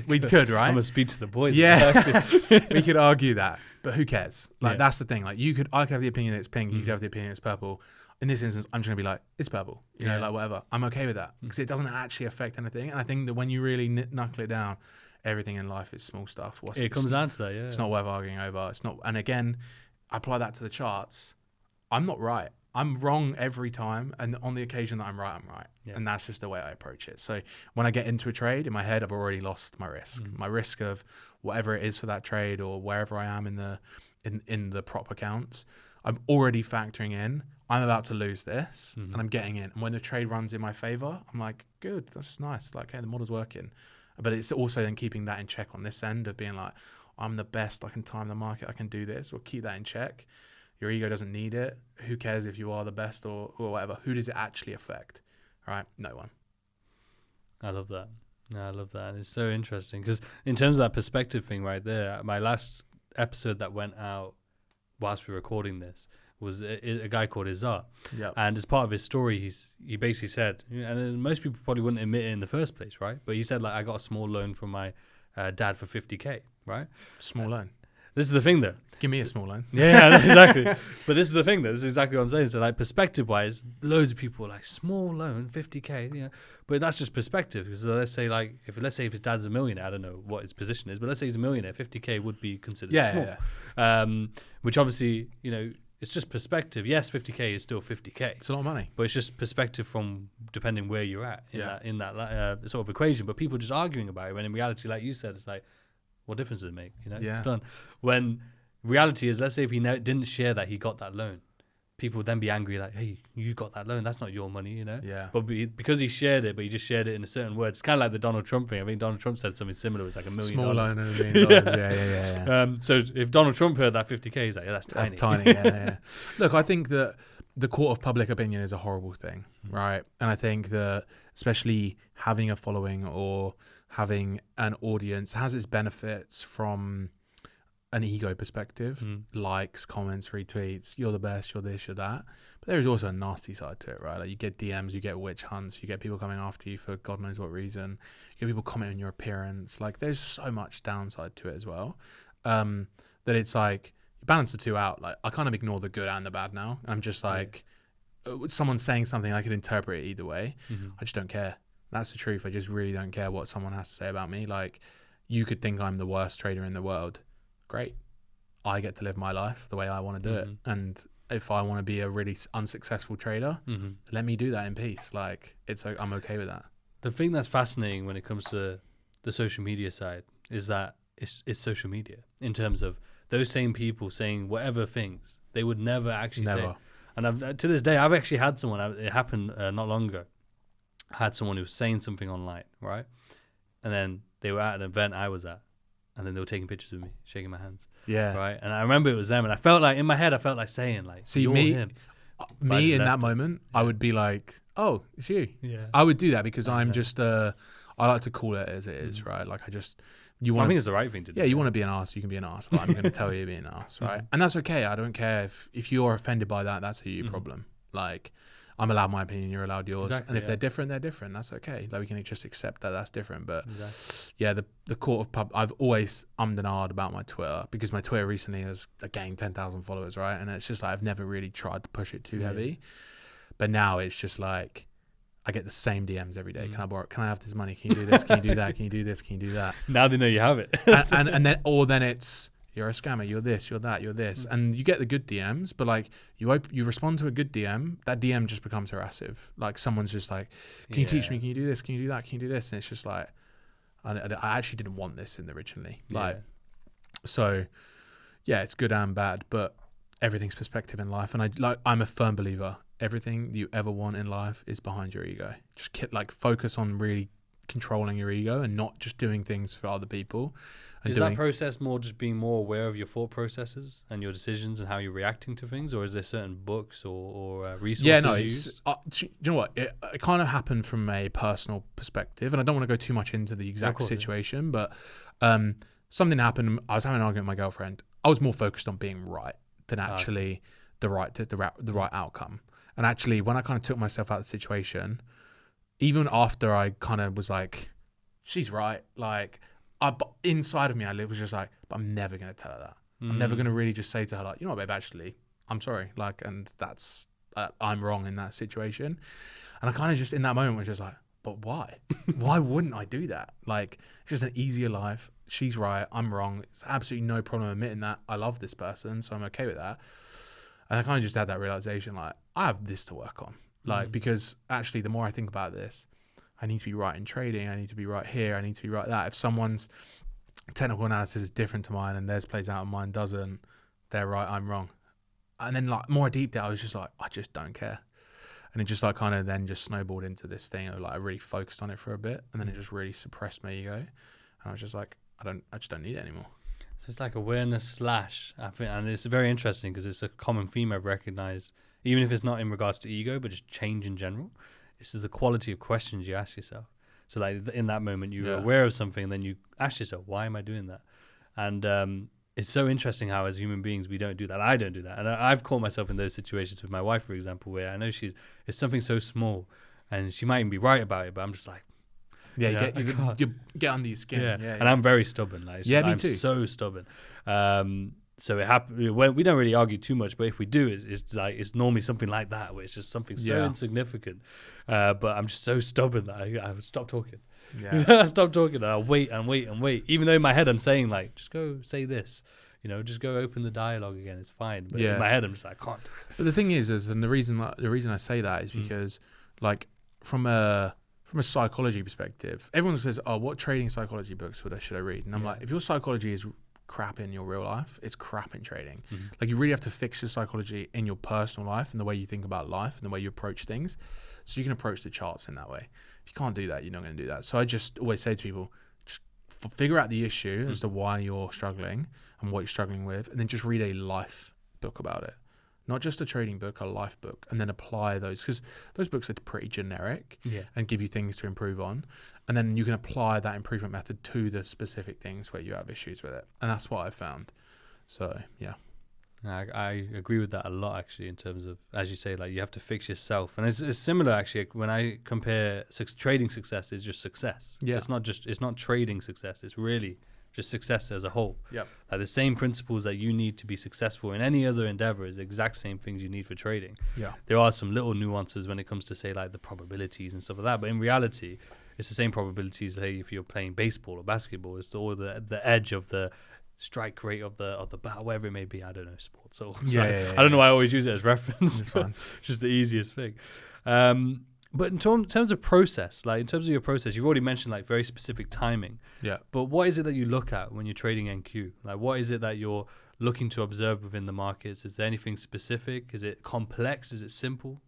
We could, right? I'm gonna speak to the boys. Yeah. We could argue that, but who cares? Like that's the thing. Like I could have the opinion that it's pink. You could have the opinion it's purple. In this instance, I'm just going to be like, it's purple, like whatever. I'm okay with that because it doesn't actually affect anything. And I think that when you really knuckle it down, everything in life is small stuff. It comes down to that, yeah. It's not worth arguing over. It's not. And again, I apply that to the charts. I'm not right. I'm wrong every time. And on the occasion that I'm right, I'm right. Yeah. And that's just the way I approach it. So when I get into a trade, in my head, I've already lost my risk. My risk of whatever it is for that trade or wherever I am in the prop accounts, I'm already factoring in, I'm about to lose this and I'm getting in. And when the trade runs in my favor, I'm like, good, that's nice. Like, hey, the model's working. But it's also then keeping that in check on this end of being like, I'm the best, I can time the market, I can do this, or keep that in check. Your ego doesn't need it. Who cares if you are the best or whatever? Who does it actually affect? Right? No one. I love that. No, I love that. It's so interesting because in terms of that perspective thing right there, my last episode that went out whilst we were recording this was a guy called Izar. Yep. And as part of his story, he basically said, and most people probably wouldn't admit it in the first place, right? But he said, like, I got a small loan from my dad for 50K, right? Small loan. This is the thing, though. Give me a small loan. Yeah, exactly. But this is the thing, though. This is exactly what I'm saying. So, like, perspective-wise, loads of people are like, small loan, 50K, yeah. But that's just perspective. Because let's say if his dad's a millionaire, I don't know what his position is, but let's say he's a millionaire, 50K would be considered small. Yeah. Which obviously, it's just perspective. Yes, 50K is still 50K. It's a lot of money. But it's just perspective from depending where you're at in that sort of equation. But people just arguing about it, when in reality, like you said, it's like, what difference does it make? It's done. When reality is, let's say if he didn't share that he got that loan, people would then be angry like, hey, you got that loan, that's not your money, Yeah. But because he shared it, but he just shared it in a certain word. It's kind of like the Donald Trump thing. I think Donald Trump said something similar. It's like $1 million. Small loan and $1 million. Yeah. So if Donald Trump heard that 50K, he's like, yeah, that's tiny. That's tiny. Yeah. Look, I think that the court of public opinion is a horrible thing, right? And I think that especially having a following or having an audience has its benefits from an ego perspective, likes, comments, retweets, you're the best, you're this, you're that. But there is also a nasty side to it, right? Like, you get DMs, you get witch hunts, you get people coming after you for God knows what reason. You get people commenting on your appearance. Like, there's so much downside to it as well. That it's like, you balance the two out. Like, I kind of ignore the good and the bad now. I'm just like, someone saying something, I could interpret it either way. I just don't care. That's the truth. I just really don't care what someone has to say about me. Like, you could think I'm the worst trader in the world. Great. I get to live my life the way I want to do it. And if I want to be a really unsuccessful trader, let me do that in peace. Like, I'm okay with that. The thing that's fascinating when it comes to the social media side is that it's social media in terms of those same people saying whatever things they would never actually say. And to this day, I've actually had someone, it happened not long ago. I had someone who was saying something online, right? And then they were at an event I was at, and then they were taking pictures of me, shaking my hands. Yeah. Right. And I remember it was them, and I felt like in my head, I felt like saying, like, see, you're him. Me in that moment, I would be like, oh, it's you. Yeah. I would do that because I'm just, I like to call it as it is, right? Like, I think it's the right thing to do. Yeah, you want to be an arse, you can be an arse. I'm going to tell you to be an arse, right? And that's okay. I don't care if you're offended by that, that's a you problem. Like, I'm allowed my opinion, you're allowed yours. Exactly, and if they're different, they're different. That's okay. Like, we can just accept that that's different. But yeah, the court of pub, I've always ummed and ahed about my Twitter because my Twitter recently has gained 10,000 followers, right? And it's just like, I've never really tried to push it too heavy. But now it's just like, I get the same DMs every day. Can I have this money? Can you do this? Can you do that? Can you do this? Can you do that? Now they know you have it. and then it's, you're a scammer, you're this, you're that, you're this. And you get the good DMs, but like you respond to a good DM, that DM just becomes harassive. Like, someone's just like, can you teach me? Can you do this? Can you do that? Can you do this? And it's just like, I actually didn't want this originally. Like, so yeah, it's good and bad, but everything's perspective in life. And I'm a firm believer. Everything you ever want in life is behind your ego. Just focus on really controlling your ego and not just doing things for other people. Is that process more just being more aware of your thought processes and your decisions and how you're reacting to things, or is there certain books or resources? Yeah, no, you know what? It kind of happened from a personal perspective, and I don't want to go too much into the exact situation, but something happened. I was having an argument with my girlfriend. I was more focused on being right than actually the right outcome. And actually, when I kind of took myself out of the situation, even after I kind of was like, she's right, like, but inside of me, I was just like, but I'm never going to tell her that. I'm never going to really just say to her, like, you know what, babe, actually, I'm sorry. Like, and that's, I'm wrong in that situation. And I kind of just, in that moment, was just like, but why? Why wouldn't I do that? Like, it's just an easier life. She's right. I'm wrong. It's absolutely no problem admitting that. I love this person, so I'm okay with that. And I kind of just had that realization, like, I have this to work on. Like, because actually, the more I think about this, I need to be right in trading. I need to be right here. I need to be right that. If someone's technical analysis is different to mine and theirs plays out and mine doesn't. They're right, I'm wrong. And then like more deep there, I was just like, I just don't care. And it just like kind of then just snowballed into this thing of like I really focused on it for a bit, and then it just really suppressed my ego. And I was just like, I just don't need it anymore. So it's like awareness / I think, and it's very interesting because it's a common theme I've recognized, even if it's not in regards to ego, but just change in general. It's the quality of questions you ask yourself. So like in that moment, you're aware of something, and then you ask yourself, why am I doing that? And it's so interesting how as human beings, we don't do that. I don't do that. And I've caught myself in those situations with my wife, for example, where I know it's something so small and she might even be right about it, but I'm just like, yeah, you get under your skin. Yeah. And I'm very stubborn. Like, me I'm too. So stubborn. So it happens when we don't really argue too much, but if we do, it's like it's normally something like that, where it's just something so insignificant. But I'm just so stubborn that I stop talking. Yeah. I stop talking. And I'll wait. Even though in my head I'm saying like, just go say this. Just go open the dialogue again. It's fine. But in my head I'm just like, I can't do it. But the thing is, and the reason I say that is because, like, from a psychology perspective, everyone says, "Oh, what trading psychology books should I read?" And I'm like, if your psychology is crap in your real life, it's crap in trading. Like, you really have to fix your psychology in your personal life and the way you think about life and the way you approach things, so you can approach the charts in that way. If you can't do that, you're not going to do that. So I just always say to people, just figure out the issue as to why you're struggling and what you're struggling with, and then just read a life book about it. Not just a trading book, a life book, and then apply those, because those books are pretty generic and give you things to improve on. And then you can apply that improvement method to the specific things where you have issues with it. And that's what I found. So, yeah. I agree with that a lot, actually, in terms of, as you say, like you have to fix yourself. And it's similar, actually, when I compare trading success is just success. Yeah. It's not trading success. It's really just success as a whole. Yep. Like the same principles that you need to be successful in any other endeavor is the exact same things you need for trading. Yeah. There are some little nuances when it comes to, say, like the probabilities and stuff like that. But in reality, it's the same probabilities, say, if you're playing baseball or basketball. It's all the edge of the strike rate of the bat, whatever it may be. I don't know sports. So I don't know why I always use it as reference. It's fun. It's just the easiest thing. But in terms of process, like in terms of your process, you've already mentioned like very specific timing. Yeah. But what is it that you look at when you're trading NQ? Like what is it that you're looking to observe within the markets? Is there anything specific? Is it complex? Is it simple?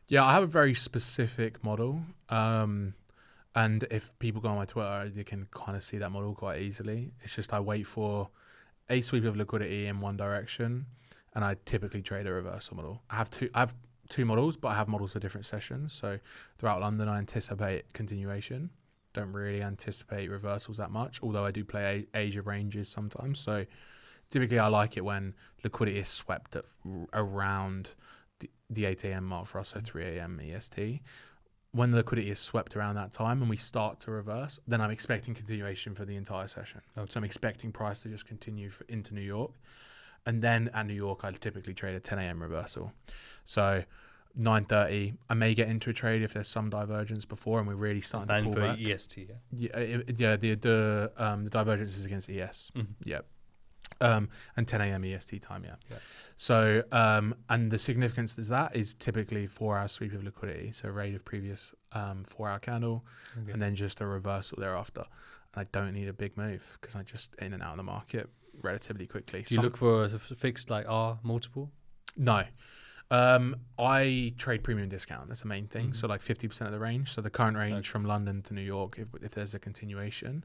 Yeah, I have a very specific model. And if people go on my Twitter, they can kind of see that model quite easily. It's just I wait for a sweep of liquidity in one direction, and I typically trade a reversal model. I have two models, but I have models for different sessions. So throughout London, I anticipate continuation. Don't really anticipate reversals that much, although I do play Asia ranges sometimes. So typically I like it when liquidity is swept at around the 8 a.m. mark for us, so 3 a.m. EST. When the liquidity is swept around that time and we start to reverse, then I'm expecting continuation for the entire session. Okay. So I'm expecting price to just continue into New York. And then at New York, I typically trade a 10 a.m. reversal. So 9:30, I may get into a trade if there's some divergence before and we're really starting to pull back. EST, The divergence is against ES. Mm-hmm. Yep. And 10 a.m. EST time, yeah. So, and the significance is that is typically 4 hour sweep of liquidity. So rate of previous 4 hour candle, and then just a reversal thereafter. And I don't need a big move because I just in and out of the market relatively quickly. Do you look for a fixed like R multiple? No. I trade premium discount. That's the main thing. Mm-hmm. So like 50% of the range. So the current range from London to New York, if there's a continuation,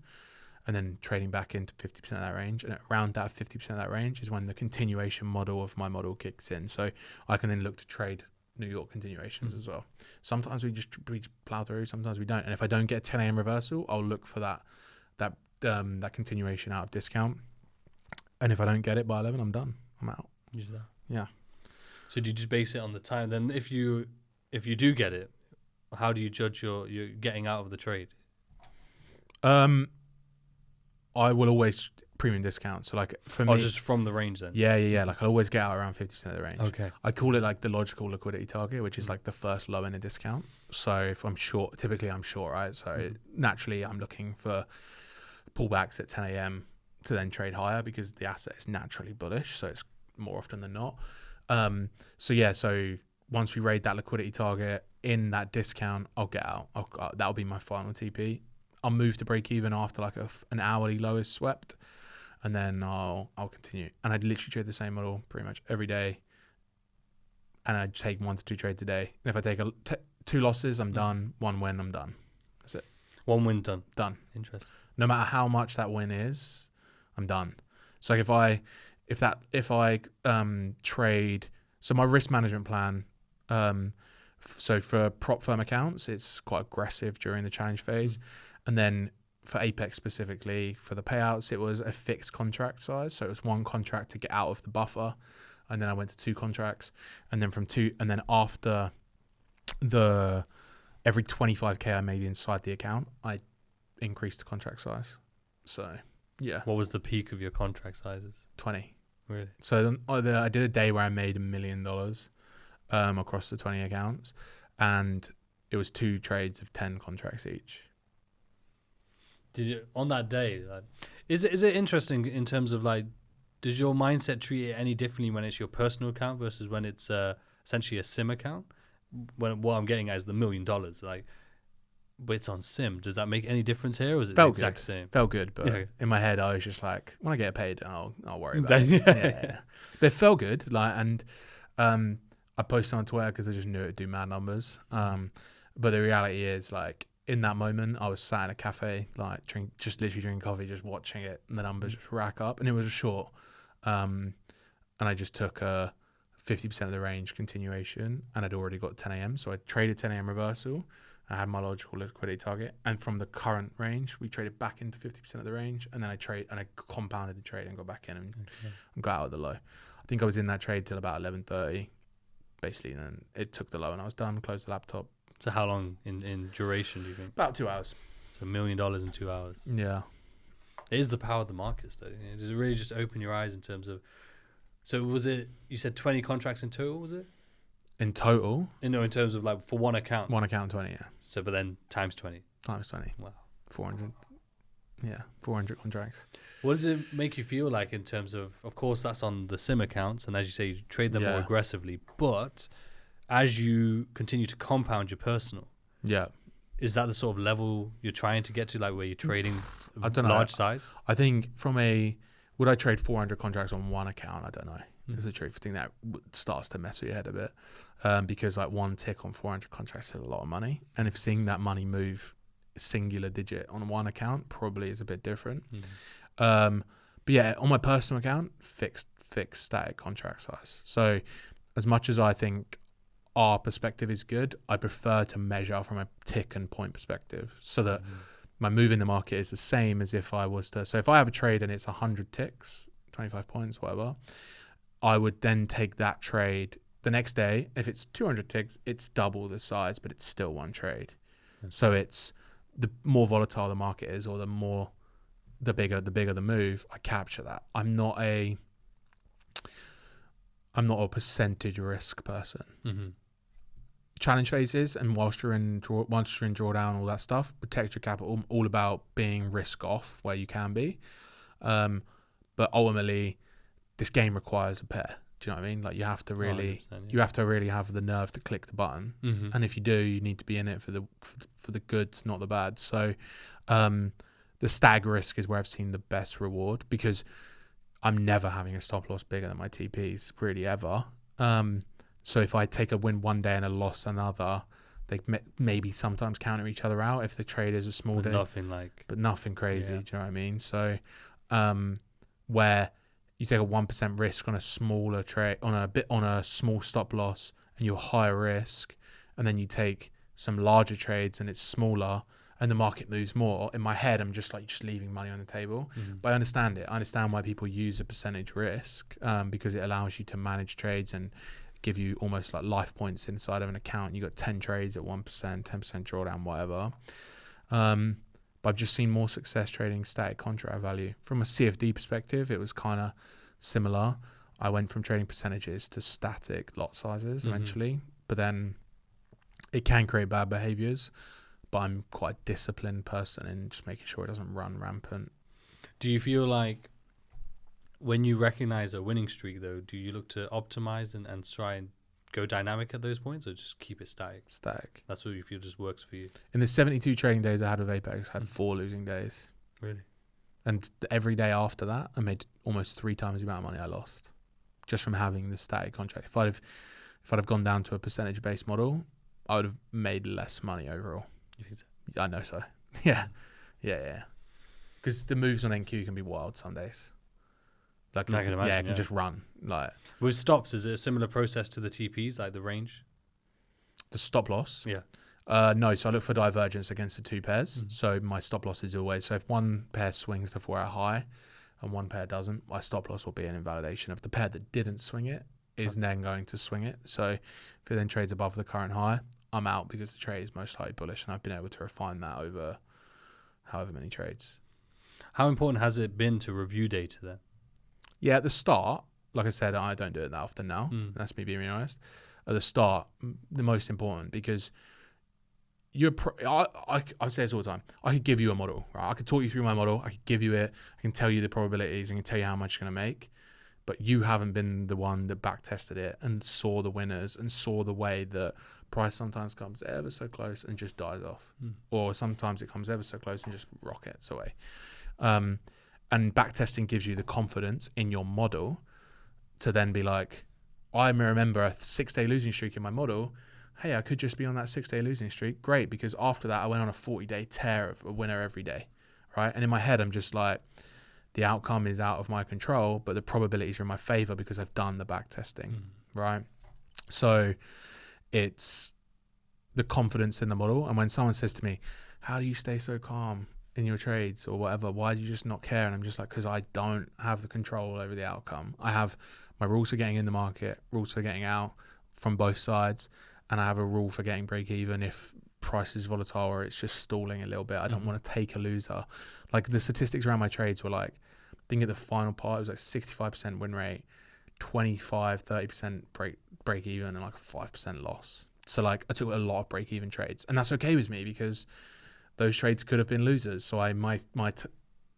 and then trading back into 50% of that range. And around that 50% of that range is when the continuation model of my model kicks in. So I can then look to trade New York continuations as well. Sometimes we just plow through, sometimes we don't. And if I don't get a 10 a.m. reversal, I'll look for that continuation out of discount. And if I don't get it by 11, I'm done. I'm out. Yeah. So do you just base it on the time? Then if you do get it, how do you judge your getting out of the trade? I will always premium discount. So like for me, just from the range then. Yeah. Like I always get out around 50% of the range. Okay. I call it like the logical liquidity target, which is like the first low end of discount. So if I'm short, typically I'm short, right? So naturally I'm looking for pullbacks at 10 a.m. to then trade higher because the asset is naturally bullish. So it's more often than not. So once we raid that liquidity target in that discount, I'll get out. That'll be my final TP. I'll move to break even after like an hourly low is swept, and then I'll continue. And I'd literally trade the same model pretty much every day, and I'd take 1 to 2 trades a day. And if I take 2 losses, I'm done. 1 win, I'm done. That's it. 1 win done. Done. Interesting. No matter how much that win is, I'm done. So like if I trade, so my risk management plan, so for prop firm accounts, it's quite aggressive during the challenge phase. And then for Apex specifically, for the payouts, it was a fixed contract size. So it was 1 contract to get out of the buffer. And then I went to 2 contracts. And then after every 25K I made inside the account, I increased the contract size. So yeah. What was the peak of your contract sizes? 20. Really? So then I did a day where I made $1 million across the 20 accounts, and it was 2 trades of 10 contracts each. Did you on that day? Like, is it interesting in terms of like, does your mindset treat it any differently when it's your personal account versus when it's essentially a sim account? When what I'm getting at is the $1 million, like, but it's on sim. Does that make any difference here, or is it the exact same? Felt good, but Yeah. in my head I was just like, when I get paid, I'll worry about it. Yeah. But it felt good, like, and I posted on Twitter because I just knew it'd do mad numbers. But the reality is, like, in that moment, I was sat in a cafe, like, just literally drinking coffee, just watching it, and the numbers just rack up. And it was a short, and I just took 50% of the range continuation, and I'd already got 10 a.m. So I traded 10 a.m. reversal. I had my logical liquidity target, and from the current range, we traded back into 50% of the range, and then I compounded the trade and got back in and got out of the low. I think I was in that trade till about 11:30, basically, and then it took the low, and I was done. Closed the laptop. So how long in duration do you think? About 2 hours. So $1 million in 2 hours. Yeah. It is the power of the markets, though. Does it really just open your eyes in terms of? So was it? You said 20 contracts in total, was it? In total? In terms of like for one account. One account, 20, yeah. So, but then times 20. Times 20. Wow. 400. Yeah, 400 contracts. What does it make you feel like in terms of course, that's on the sim accounts, and as you say, you trade them more aggressively. But as you continue to compound your personal, is that the sort of level you're trying to get to, like where you're trading I don't know. large size? I think would I trade 400 contracts on one account? I don't know. Is the truth. I think that starts to mess with your head a bit, because like 1 tick on 400 contracts is a lot of money, and if seeing that money move a singular digit on one account probably is a bit different. But yeah, on my personal account, fixed static contract size. So as much as I think our perspective is good, I prefer to measure from a tick and point perspective, so that my move in the market is the same as if I was to. So if I have a trade and it's 100 ticks, 25 points, whatever, I would then take that trade the next day. If it's 200 ticks, it's double the size, but it's still one trade. So it's the more volatile the market is, or the bigger the move, I capture that. I'm not a percentage risk person. Challenge phases, and whilst you're in drawdown, all that stuff, protect your capital, all about being risk off where you can be. But ultimately, this game requires a pair. Do you know what I mean? Like, you have to really, you have to really have the nerve to click the button. And if you do, you need to be in it for the goods, not the bad. So, the stag risk is where I've seen the best reward, because I'm never having a stop loss bigger than my TPs, really, ever. So if I take a win one day and a loss another, they maybe sometimes counter each other out if the trade is a small day. But nothing crazy. Do you know what I mean? So, where you take a 1% risk on a smaller trade, on a small stop loss, and you're higher risk, and then you take some larger trades and it's smaller, and the market moves more. In my head, I'm just leaving money on the table. But I understand it. I understand why people use a percentage risk, because it allows you to manage trades and give you almost like life points inside of an account. You got 10 trades at 1%, 10% drawdown, whatever. But I've just seen more success trading static contract value. From a CFD perspective, it was kind of similar. I went from trading percentages to static lot sizes eventually, but then it can create bad behaviors. But I'm quite a disciplined person in just making sure it doesn't run rampant. Do you feel like when you recognize a winning streak, though, do you look to optimize and try and go dynamic at those points, or just keep it static? Static. That's what you feel just works for you. In the 72 trading days I had with Apex, I had 4 losing days. Really? And every day after that, I made almost 3 times the amount of money I lost just from having the static contract. If I'd have gone down to a percentage-based model, I would have made less money overall. You think so? I know so. Yeah. Because the moves on NQ can be wild some days. Like, I can imagine, it can just run. Like with stops, is it a similar process to the TPs, like the range? the stop loss. Yeah. No, so I look for divergence against the 2 pairs. So my stop loss is always, so if one pair swings the 4-hour high and one pair doesn't, my stop loss will be an invalidation of the pair that didn't swing it is then going to swing it. So if it then trades above the current high, I'm out because the trade is most likely bullish, and I've been able to refine that over however many trades. How important has it been to review data then? Yeah, at the start, like I said, I don't do it that often now. That's me being honest. At the start, the most important, because I say this all the time. I could give you a model, right? I could talk you through my model. I could give you it. I can tell you the probabilities. I can tell you how much you're going to make. But you haven't been the one that back tested it and saw the winners and saw the way that price sometimes comes ever so close and just dies off. Or sometimes it comes ever so close and just rockets away. And back testing gives you the confidence in your model to then be like, I remember a 6-day losing streak in my model. Hey, I could just be on that 6-day losing streak. Great, because after that, I went on a 40-day tear of a winner every day, right? And in my head, I'm just like, the outcome is out of my control, but the probabilities are in my favor because I've done the back testing, right? So it's the confidence in the model. And when someone says to me, how do you stay so calm in your trades or whatever? Why do you just not care? And I'm just like, because I don't have the control over the outcome. I have my rules for getting in the market, rules for getting out from both sides. And I have a rule for getting break even if price is volatile or it's just stalling a little bit. I don't want to take a loser. Like the statistics around my trades were like, I think at the final part, it was like 65% win rate, 25-30% break even, and like a 5% loss. So like I took a lot of break even trades, and that's okay with me because those trades could have been losers. So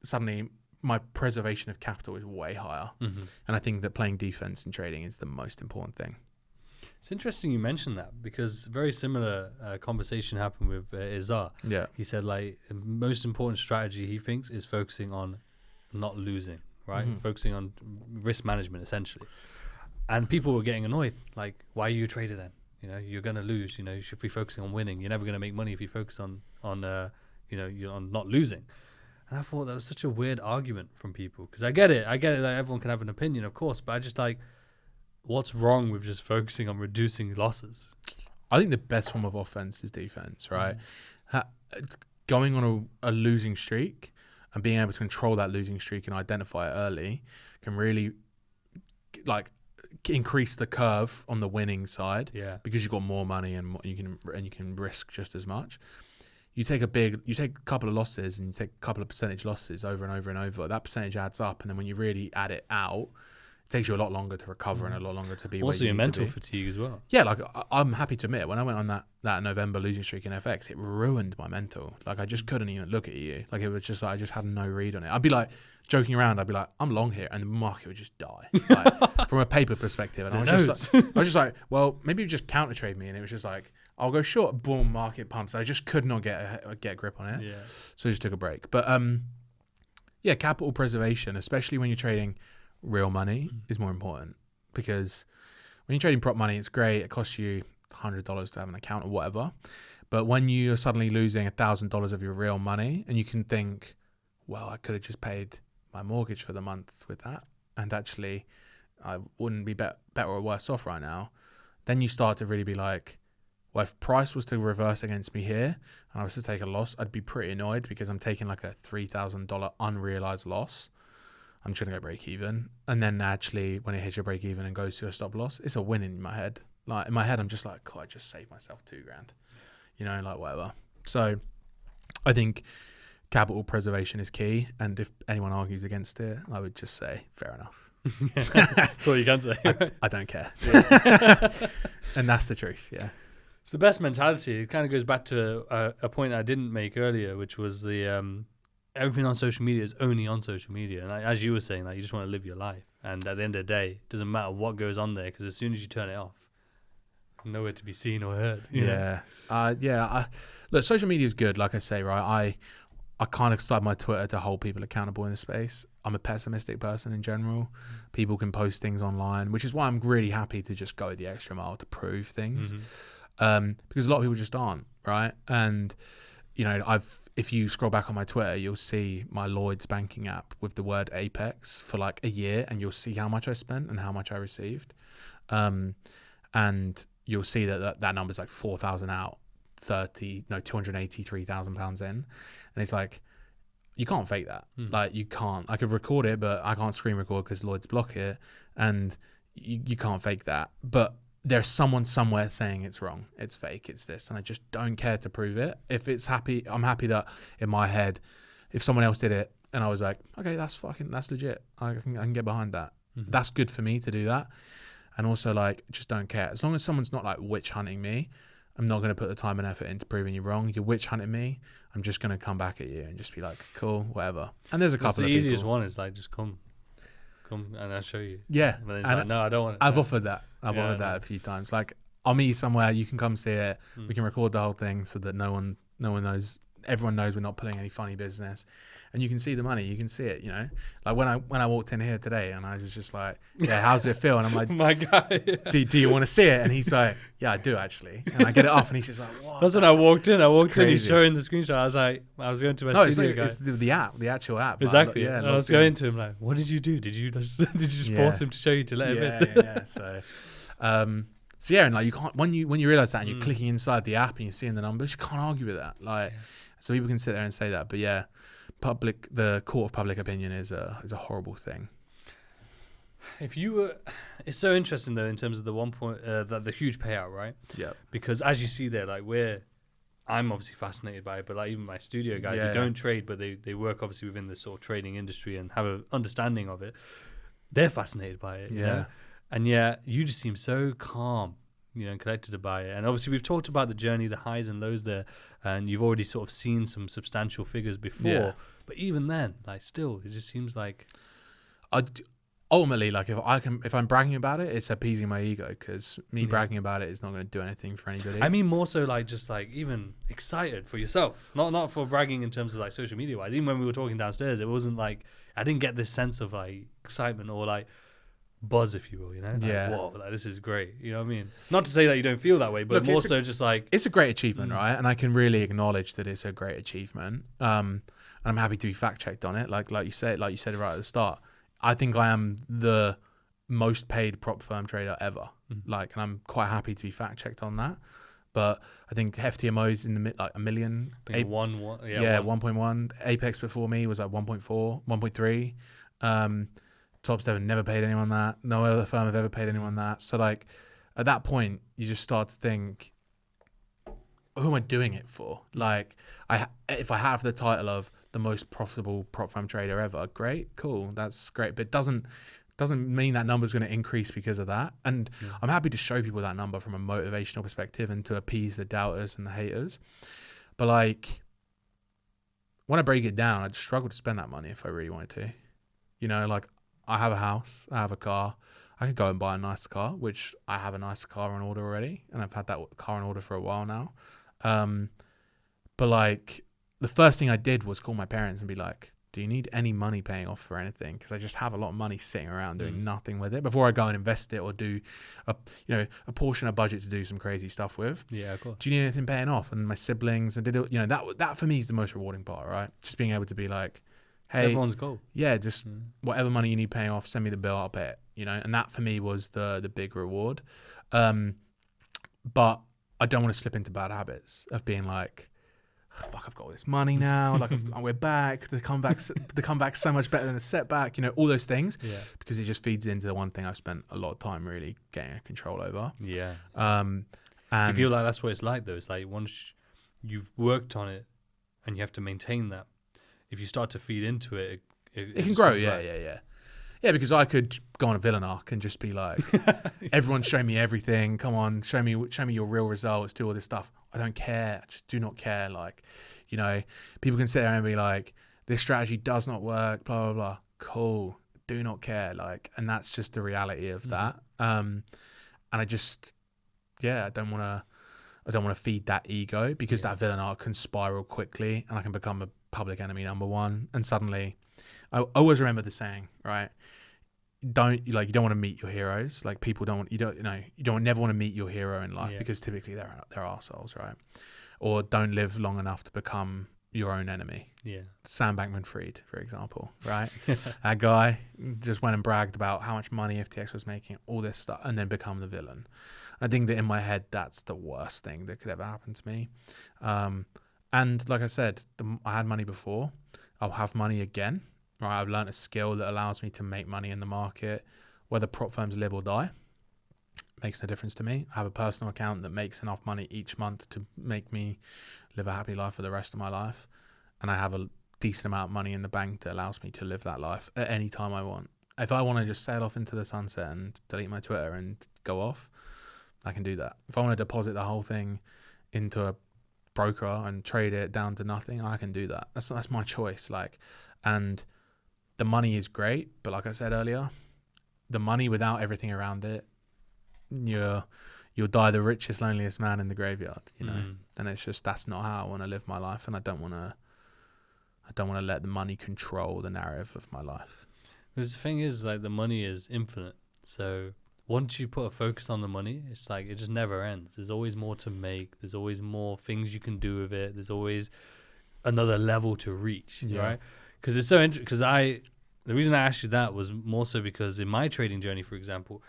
suddenly my preservation of capital is way higher. And I think that playing defense in trading is the most important thing. It's interesting you mentioned that, because very similar conversation happened with Izar. Yeah. He said like the most important strategy he thinks is focusing on not losing, right? Focusing on risk management essentially. And people were getting annoyed. Like, why are you a trader then? You know, you're going to lose. You know, you should be focusing on winning. You're never going to make money if you focus on you're on not losing. And I thought that was such a weird argument from people, because I get it that everyone can have an opinion, of course, but I just like, what's wrong with just focusing on reducing losses? I think the best form of offense is defense, right? Going on a losing streak and being able to control that losing streak and identify it early can really like increase the curve on the winning side. Yeah. Because you've got more money and you can risk just as much. You take a couple of losses and you take a couple of percentage losses over and over and over. That percentage adds up, and then when you really add it out, it takes you a lot longer to recover and a lot longer to be also where you your need mental to be. fatigue as well. Yeah, like I'm happy to admit, when I went on that November losing streak in FX, it ruined my mental. Like I just couldn't even look at you. Like it was just like I just had no read on it. I'd be like joking around. I'd be like, I'm long here, and the market would just die like, from a paper perspective. And I was just like, well, maybe you just counter trade me, and it was just like, I'll go short, boom, market pumps. I just could not get a grip on it. Yeah. So I just took a break. But yeah, capital preservation, especially when you're trading real money, is more important, because when you're trading prop money, it's great. It costs you $100 to have an account or whatever. But when you're suddenly losing $1,000 of your real money, and you can think, well, I could have just paid my mortgage for the month with that, and actually I wouldn't be better or worse off right now, then you start to really be like, well, if price was to reverse against me here and I was to take a loss, I'd be pretty annoyed because I'm taking like a $3,000 unrealized loss. I'm just going to go break even. And then actually when it hits your break even and goes to a stop loss, it's a win in my head. Like in my head, I'm just like, God, I just saved myself $2,000, you know, like whatever. So I think capital preservation is key. And if anyone argues against it, I would just say, fair enough. That's all you can say. I don't care. And that's the truth. Yeah. It's the best mentality. It kind of goes back to a point I didn't make earlier, which was the everything on social media is only on social media. And as you were saying, like you just want to live your life. And at the end of the day, it doesn't matter what goes on there, because as soon as you turn it off, nowhere to be seen or heard. Look, social media is good. Like I say, right? I kind of started my Twitter to hold people accountable in the space. I'm a pessimistic person in general. People can post things online, which is why I'm really happy to just go the extra mile to prove things. Because a lot of people just aren't, right? And, you know, if you scroll back on my Twitter, you'll see my Lloyd's banking app with the word Apex for like a year, and you'll see how much I spent and how much I received. And you'll see that number's like 4,000 out, 283,000 pounds in. And it's like, you can't fake that. Like, you can't. I could record it, but I can't screen record because Lloyd's block it, and you can't fake that. But there's someone somewhere saying it's wrong, it's fake, it's this, and I just don't care to prove it. If it's happy, I'm happy that in my head, if someone else did it and I was like, okay, that's legit, I can get behind that. That's good for me to do that. And also, like, just don't care. As long as someone's not like witch hunting me, I'm not going to put the time and effort into proving you wrong. You're witch hunting me, I'm just going to come back at you and just be like, cool, whatever. And there's a couple of people. The easiest one is like, just come and I'll show you. Yeah. But it's like, no, I don't want it. I've offered that. I've offered that a few times. Like, I'll meet you somewhere, you can come see it. We can record the whole thing so that no one knows, everyone knows we're not pulling any funny business. And you can see the money, you can see it, you know. Like when I walked in here today and I was just like, yeah, how's it feel? And I'm like, my guy, do you want to see it? And he's like, yeah, I do actually. And I get it off and he's just like, what? That's when I walked in. He's crazy. showing the screenshot. I was like, I was going to my studio guy. It's the app, the actual app. Exactly. Yeah. And I was going to him like, what did you do? Did you just force him to show you to let him in? Yeah. So yeah, and like you can't, when you realize that and you're clicking inside the app and you're seeing the numbers, you can't argue with that. Like, so people can sit there and say that, but yeah, the court of public opinion is a horrible thing. If you were, it's so interesting though in terms of the the huge payout, right? Yeah. Because as you see there, like I'm obviously fascinated by it, but like even my studio guys who don't trade, but they work obviously within the sort of trading industry and have an understanding of it, they're fascinated by it. You know? And yeah, you just seem so calm, you know, and collected by it. And obviously we've talked about the journey, the highs and lows there, and you've already sort of seen some substantial figures before. Yeah. But even then, like still, it just seems like ultimately, like if I'm bragging about it, it's appeasing my ego, because me bragging about it is not going to do anything for anybody. I mean, more so like just like even excited for yourself, not for bragging in terms of like social media wise. Even when we were talking downstairs, it wasn't like I didn't get this sense of like excitement or like buzz, if you will, you know? Like, whoa, like, this is great. You know what I mean? Not to say that you don't feel that way, but more so just like... It's a great achievement, right? And I can really acknowledge that it's a great achievement. And I'm happy to be fact-checked on it. Like you said right at the start. I think I am the most paid prop firm trader ever. Like, and I'm quite happy to be fact-checked on that. But I think FTMO is in the like $1 million. I think 1.1. Apex before me was like 1.4, 1.3. Top Step never paid anyone that. No other firm have ever paid anyone that. So like at that point, you just start to think, who am I doing it for? Like, if I have the title of the most profitable prop firm trader ever, great, cool, that's great. But it doesn't mean that number's going to increase because of that. And I'm happy to show people that number from a motivational perspective and to appease the doubters and the haters. But like, when I break it down, I just struggle to spend that money if I really wanted to. You know, like, I have a house, I have a car. I could go and buy a nice car, which I have a nice car on order already, and I've had that car on order for a while now. But like, the first thing I did was call my parents and be like, do you need any money paying off for anything? Because I just have a lot of money sitting around doing nothing with it before I go and invest it or do a portion of budget to do some crazy stuff with. Yeah, of course. Do you need anything paying off? And my siblings, and that for me is the most rewarding part, right? Just being able to be like, hey, everyone's goal. Yeah, just whatever money you need paying off, send me the bill, I'll pay it. You know, and that for me was the big reward. But I don't want to slip into bad habits of being like, oh, fuck, I've got all this money now. Like we're back. The comeback's so much better than the setback. You know, all those things. Yeah. Because it just feeds into the one thing I've spent a lot of time really getting control over. Yeah. And you feel like that's what it's like though. It's like once you've worked on it and you have to maintain that. If you start to feed into it, it can grow. Yeah, because I could go on a villain arc and just be like, everyone show me everything. Come on, show me your real results. Do all this stuff. I don't care. I just do not care. Like, you know, people can sit there and be like, this strategy does not work. Blah blah blah. Cool. Do not care. Like, and that's just the reality of that. And I just yeah, I don't want to feed that ego, because that villain arc can spiral quickly and I can become a public enemy number one. And suddenly, I always remember the saying, right? You don't want to meet your heroes. Like, people don't never want to meet your hero in life, because typically they're arseholes, right? Or don't live long enough to become your own enemy. Yeah. Sam Bankman-Fried, for example, right? That guy just went and bragged about how much money FTX was making, all this stuff, and then become the villain. I think that in my head, that's the worst thing that could ever happen to me. And like I said, I had money before. I'll have money again, right? I've learned a skill that allows me to make money in the market, whether prop firms live or die. Makes no difference to me. I have a personal account that makes enough money each month to make me live a happy life for the rest of my life. And I have a decent amount of money in the bank that allows me to live that life at any time I want. If I want to just sail off into the sunset and delete my Twitter and go off, I can do that. If I want to deposit the whole thing into a broker and trade it down to nothing, I can do that. That's my choice. Like, and the money is great, but like I said earlier, the money without everything around it, you'll die the richest, loneliest man in the graveyard, you know. And it's just, that's not how I want to live my life, and I don't want to let the money control the narrative of my life. Because the thing is, like, the money is infinite. So once you put a focus on the money, it's like it just never ends. There's always more to make. There's always more things you can do with it. There's always another level to reach, right? Because it's so interesting. Because the reason I asked you that was more so because in my trading journey, for example,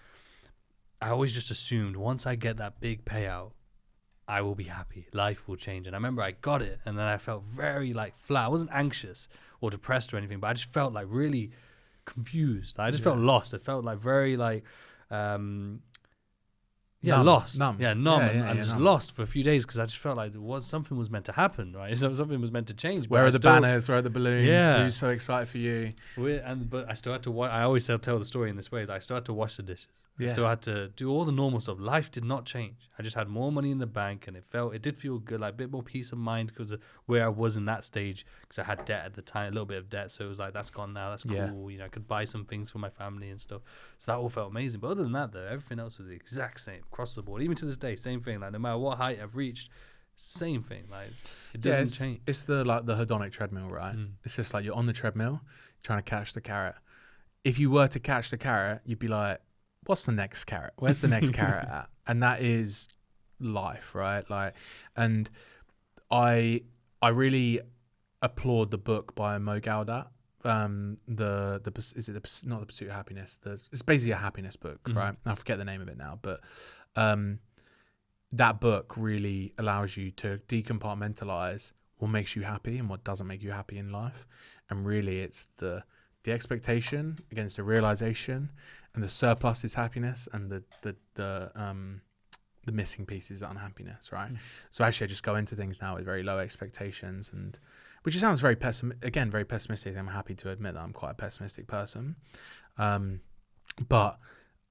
I always just assumed once I get that big payout, I will be happy. Life will change. And I remember I got it, and then I felt very like flat. I wasn't anxious or depressed or anything, but I just felt like really confused. I just felt lost. I felt like very like Numb. lost. Numb. Numb. And just numb. lost for a few days because I just felt like something was meant to happen, right? So something was meant to change. Where are the banners? Where are the balloons? Yeah. Who's so excited for you? But I still had to. I always tell the story in this way. Is I still had to wash the dishes. I Yeah. still had to do all the normal stuff. Life did not change. I just had more money in the bank, and it did feel good, like a bit more peace of mind because of where I was in that stage. Because I had debt at the time, a little bit of debt, so it was like that's gone now. That's cool. Yeah. You know, I could buy some things for my family and stuff. So that all felt amazing. But other than that, though, everything else was the exact same across the board. Even to this day, same thing. Like no matter what height I've reached, same thing. Like it doesn't change. It's the hedonic treadmill, right? It's just like you're on the treadmill trying to catch the carrot. If you were to catch the carrot, you'd be like, what's the next carrot? Where's the next carrot at? And that is life, right? Like, and I really applaud the book by Mo Gaudat. Not the Pursuit of Happiness. It's basically a happiness book, right? I forget the name of it now, but that book really allows you to decompartmentalize what makes you happy and what doesn't make you happy in life. And really, it's the expectation against the realization, and the surplus is happiness, and the missing piece is unhappiness, right? So actually I just go into things now with very low expectations, and which sounds very very pessimistic. I'm happy to admit that I'm quite a pessimistic person, but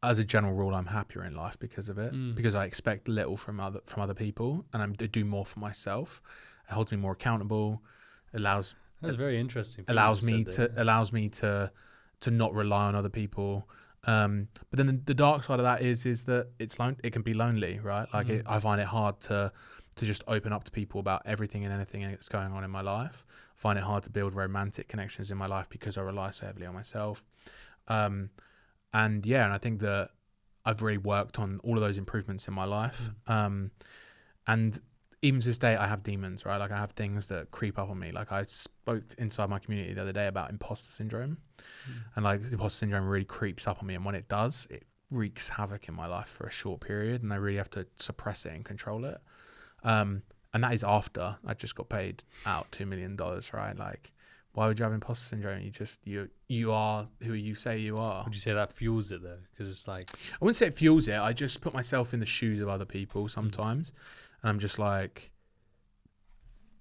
as a general rule, I'm happier in life because of it, because I expect little from other people, and I do more for myself. It holds me more accountable. That's very interesting. Allows me to not rely on other people. But then the dark side of that is that it can be lonely, right? Like I find it hard to just open up to people about everything and anything that's going on in my life. I find it hard to build romantic connections in my life because I rely so heavily on myself. And I think that I've really worked on all of those improvements in my life. And even to this day, I have demons, right? Like I have things that creep up on me. Like I spoke inside my community the other day about imposter syndrome, and like imposter syndrome really creeps up on me. And when it does, it wreaks havoc in my life for a short period, and I really have to suppress it and control it. And that is after I just got paid out $2 million, right? Like, why would you have imposter syndrome? You are who you say you are. Would you say that fuels it though? Because it's like, I wouldn't say it fuels it. I just put myself in the shoes of other people sometimes. And I'm just like,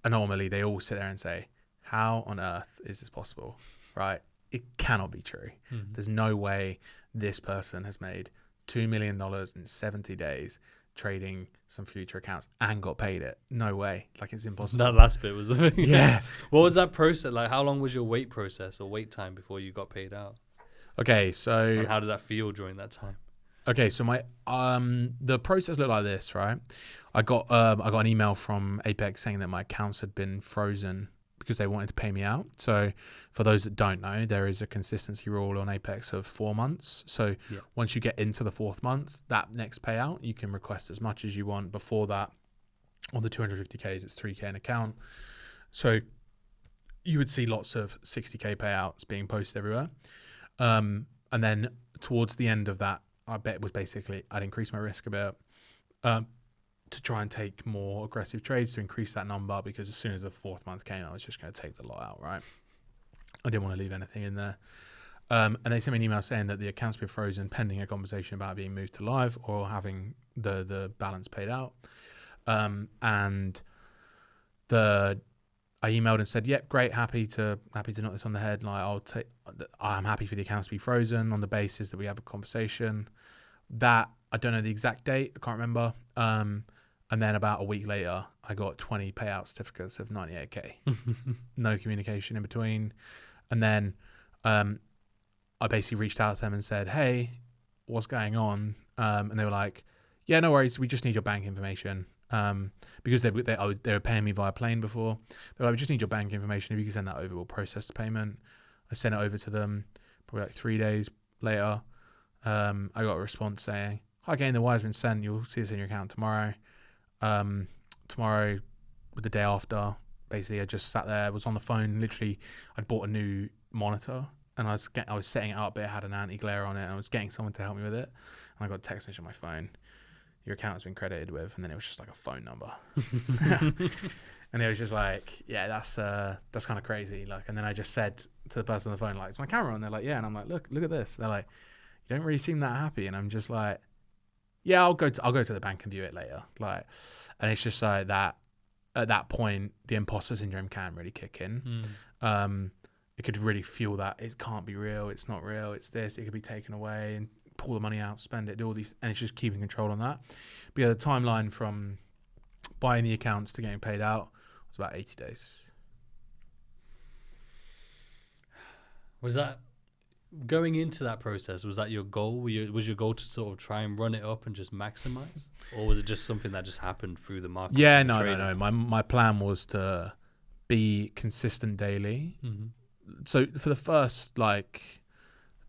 normally they all sit there and say, how on earth is this possible, right? It cannot be true. There's no way this person has made $2 million in 70 days trading some future accounts and got paid it. No way. Like, it's impossible. that last bit was the thing. Yeah. What was that process? Like, how long was your wait process or wait time before you got paid out? Okay, so... And how did that feel during that time? Okay, so my the process looked like this, right? I got an email from Apex saying that my accounts had been frozen because they wanted to pay me out. So for those that don't know, there is a consistency rule on Apex of 4 months. So once you get into the 4th month, that next payout, you can request as much as you want. Before that, on the 250Ks, it's 3K an account. So you would see lots of 60K payouts being posted everywhere. And then towards the end of that, I bet was basically I'd increase my risk a bit to try and take more aggressive trades to increase that number, because as soon as the 4th month came, I was just going to take the lot out, right? I didn't want to leave anything in there. And they sent me an email saying that the account's been frozen pending a conversation about being moved to live or having the balance paid out. And I emailed and said, yep, great, happy to knock this on the head. Like I'm happy for the accounts to be frozen on the basis that we have a conversation. That I don't know the exact date, I can't remember. And then about a week later, I got 20 payout certificates of 98K. No communication in between. And then I basically reached out to them and said, hey, what's going on? And they were like, yeah, no worries, we just need your bank information. Because they were paying me via plane before. They were like, we just need your bank information. If you can send that over, we'll process the payment. I sent it over to them. Probably like 3 days later, I got a response saying, hi, Kane, the wire's been sent. You'll see this in your account tomorrow. Tomorrow, with the day after, basically I just sat there, was on the phone. Literally, I'd bought a new monitor and I was setting it up, but it had an anti-glare on it, and I was getting someone to help me with it. And I got a text message on my phone. Your account has been credited with, and then it was just like a phone number. And it was just like, yeah, that's kind of crazy. Like, and then I just said to the person on the phone, like, is my camera on? They're like, yeah. And I'm like, look at this. They're like, you don't really seem that happy. And I'm just like, yeah, I'll go to the bank and view it later. Like, and it's just like that. At that point, the imposter syndrome can really kick in. It could really feel that it can't be real. It's not real. It's this. It could be taken away, and pull the money out, spend it, do all these, and it's just keeping control on that. But yeah, the timeline from buying the accounts to getting paid out was about 80 days. Was that going into that process? Was that your goal? Was your goal to sort of try and run it up and just maximize, or was it just something that just happened through the market? Yeah, no. My plan was to be consistent daily. So for the first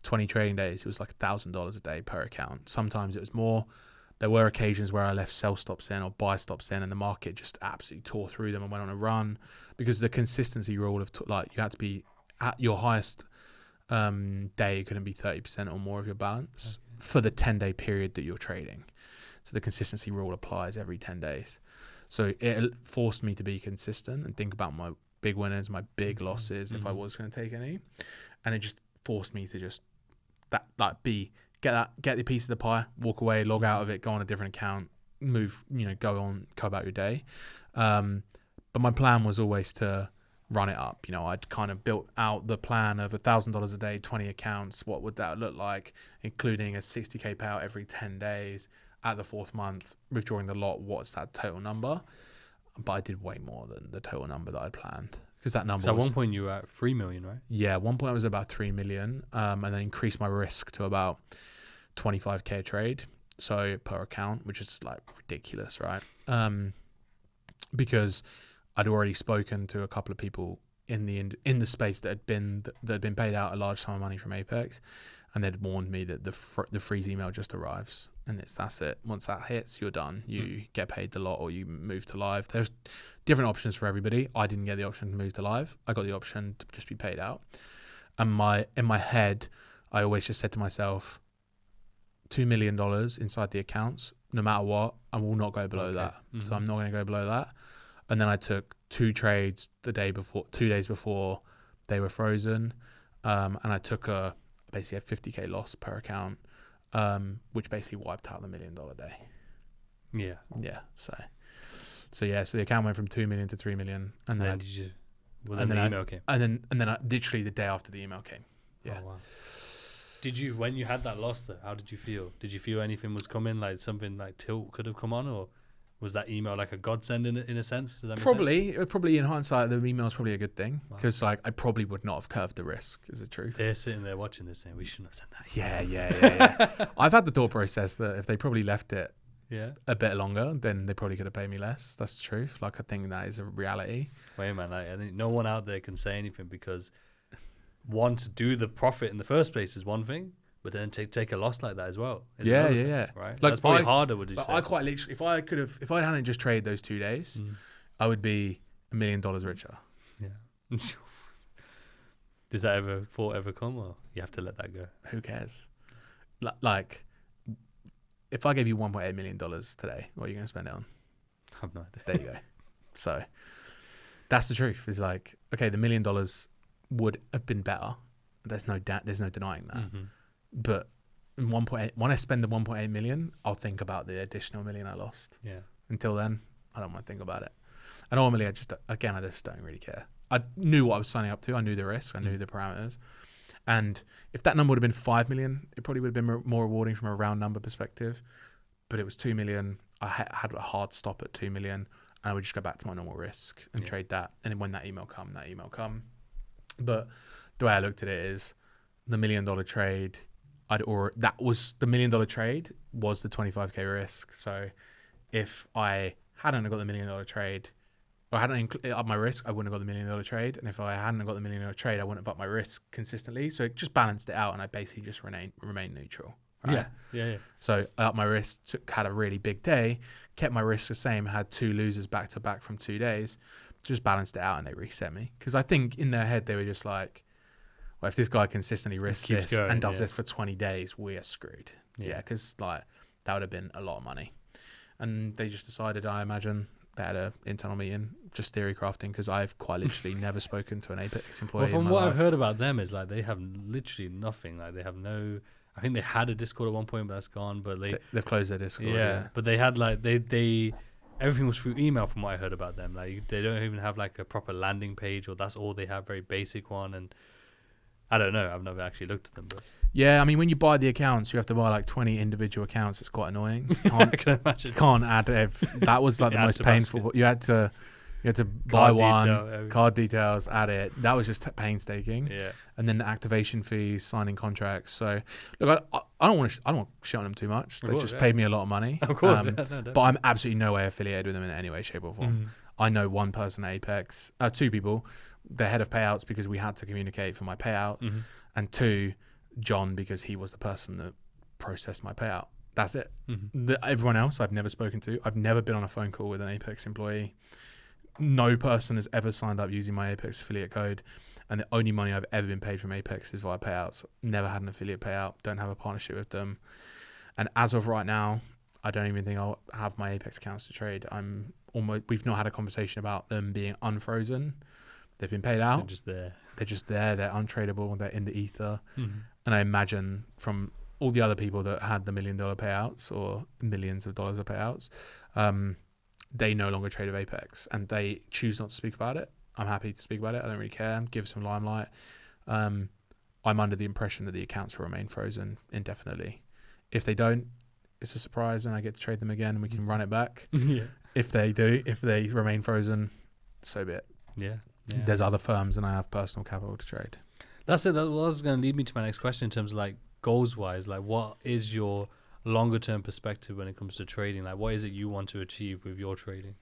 20 trading days, it was like $1,000 a day per account. Sometimes it was more. There were occasions where I left sell stops in or buy stops in, and the market just absolutely tore through them and went on a run, because the consistency rule of you had to be at your highest day couldn't be 30% or more of your balance for the 10-day period that you're trading. So the consistency rule applies every 10 days. So it forced me to be consistent and think about my big winners, my big losses, if I was going to take any, and it just forced me to just get the piece of the pie, walk away, log out of it, go on a different account, move, go about your day. But my plan was always to run it up. I'd kind of built out the plan of $1,000 a day, 20 accounts. What would that look like, including a 60K payout every 10 days at the 4th month, withdrawing the lot? What's that total number? But I did way more than the total number that I'd planned, because that number. So at one point you were at 3 million, right? Yeah, at one point I was about 3 million, and then increased my risk to about 25K a trade, so per account, which is ridiculous, right? Because I'd already spoken to a couple of people in the space that had been paid out a large sum of money from Apex, and they'd warned me that the freeze email just arrives, and that's it. Once that hits, you're done. You get paid the lot, or you move to live. There's different options for everybody. I didn't get the option to move to live. I got the option to just be paid out. And in my head, I always just said to myself, $2 million inside the accounts, no matter what, I will not go below that. So I'm not going to go below that. And then I took 2 trades 2 days before they were frozen, and I took basically a 50K loss per account, which basically wiped out the $1 million day. Yeah. So the account went from 2 million to 3 million, and then the email came, and then I, literally the day after the email came. Yeah. Oh, wow. When you had that loss, though, how did you feel? Did you feel anything was coming, like something like tilt could have come on, or Was that email like a godsend in a sense? Does that make sense? Probably in hindsight, the email is probably a good thing because like I probably would not have curved the risk. Is the truth? They're sitting there watching this saying we shouldn't have sent that. Yeah. I've had the thought process that if they probably left it Yeah. a bit longer, then they probably could have paid me less. That's the truth. Like I think that is a reality. Wait, man. Like, I think no one out there can say anything because one, to do the profit in the first place is one thing, but then take a loss like that as well. Is another thing, right? Like that's probably harder. Would you say? I quite literally, if I hadn't just traded those 2 days, I would be $1 million richer. Yeah. Does that ever come, or you have to let that go? Who cares? Like, if I gave you $1.8 million today, what are you going to spend it on? I have no idea. There you go. So that's the truth. Is like, okay, the $1 million would have been better. There's no denying that. But in 1.8, when I spend the 1.8 million, I'll think about the additional million I lost. Yeah. Until then, I don't want to think about it. And normally, I just don't really care. I knew what I was signing up to. I knew the risk. I knew the parameters. And if that number would have been 5 million, it probably would have been more rewarding from a round number perspective. But it was 2 million. I had a hard stop at 2 million. And I would just go back to my normal risk and trade that. And then when that email come. But the way I looked at it is the $1 million trade, the $1 million trade was the 25k risk. So if I hadn't got the $1 million trade, or I hadn't upped my risk, I wouldn't have got the $1 million trade. And if I hadn't got the $1 million trade, I wouldn't have upped my risk consistently. So it just balanced it out, and I basically just remained neutral. Right? Yeah. So I upped my risk, had a really big day, kept my risk the same, had 2 losers back to back from 2 days, just balanced it out, and they reset me. Because I think in their head they were just like, well, if this guy consistently risks this and does this for 20 days, we are screwed. Yeah, because like that would have been a lot of money. And they just decided, I imagine, they had an internal meeting, just theory crafting, because I've quite literally never spoken to an Apex employee. Well, from what I've heard about them is like they have literally nothing. Like they have no. I think they had a Discord at one point, but that's gone. But they've closed their Discord. Yeah, but they had like they everything was through email from what I heard about them. Like they don't even have like a proper landing page, or that's all they have, very basic one. And I don't know. I've never actually looked at them. But yeah, I mean, when you buy the accounts, you have to buy like 20 individual accounts. It's quite annoying. I can imagine. Can't add that was like the most painful. You had to buy card details, add it. That was just painstaking. Yeah. And then the activation fees, signing contracts. So look, I don't want to shit on them too much. They just paid me a lot of money. Of course. But I'm absolutely no way affiliated with them in any way, shape, or form. I know one person at Apex, 2 people, the head of payouts, because we had to communicate for my payout, and 2, John, because he was the person that processed my payout. That's it. Everyone else I've never spoken to. I've never been on a phone call with an Apex employee. No person has ever signed up using my Apex affiliate code, and the only money I've ever been paid from Apex is via payouts. Never had an affiliate payout, don't have a partnership with them. And as of right now, I don't even think I'll have my Apex accounts to trade. We've not had a conversation about them being unfrozen. They've been paid out. They're just there. They're untradeable. They're in the ether. And I imagine from all the other people that had the $1 million payouts or millions of dollars of payouts, they no longer trade with Apex, and they choose not to speak about it. I'm happy to speak about it. I don't really care. Give some limelight. I'm under the impression that the accounts will remain frozen indefinitely. If they don't, it's a surprise, and I get to trade them again, and we can run it back. If they remain frozen, so be it. Yeah. There's other firms, and I have personal capital to trade. That's it. That was going to lead me to my next question in terms of like goals wise. Like, what is your longer term perspective when it comes to trading? Like, what is it you want to achieve with your trading?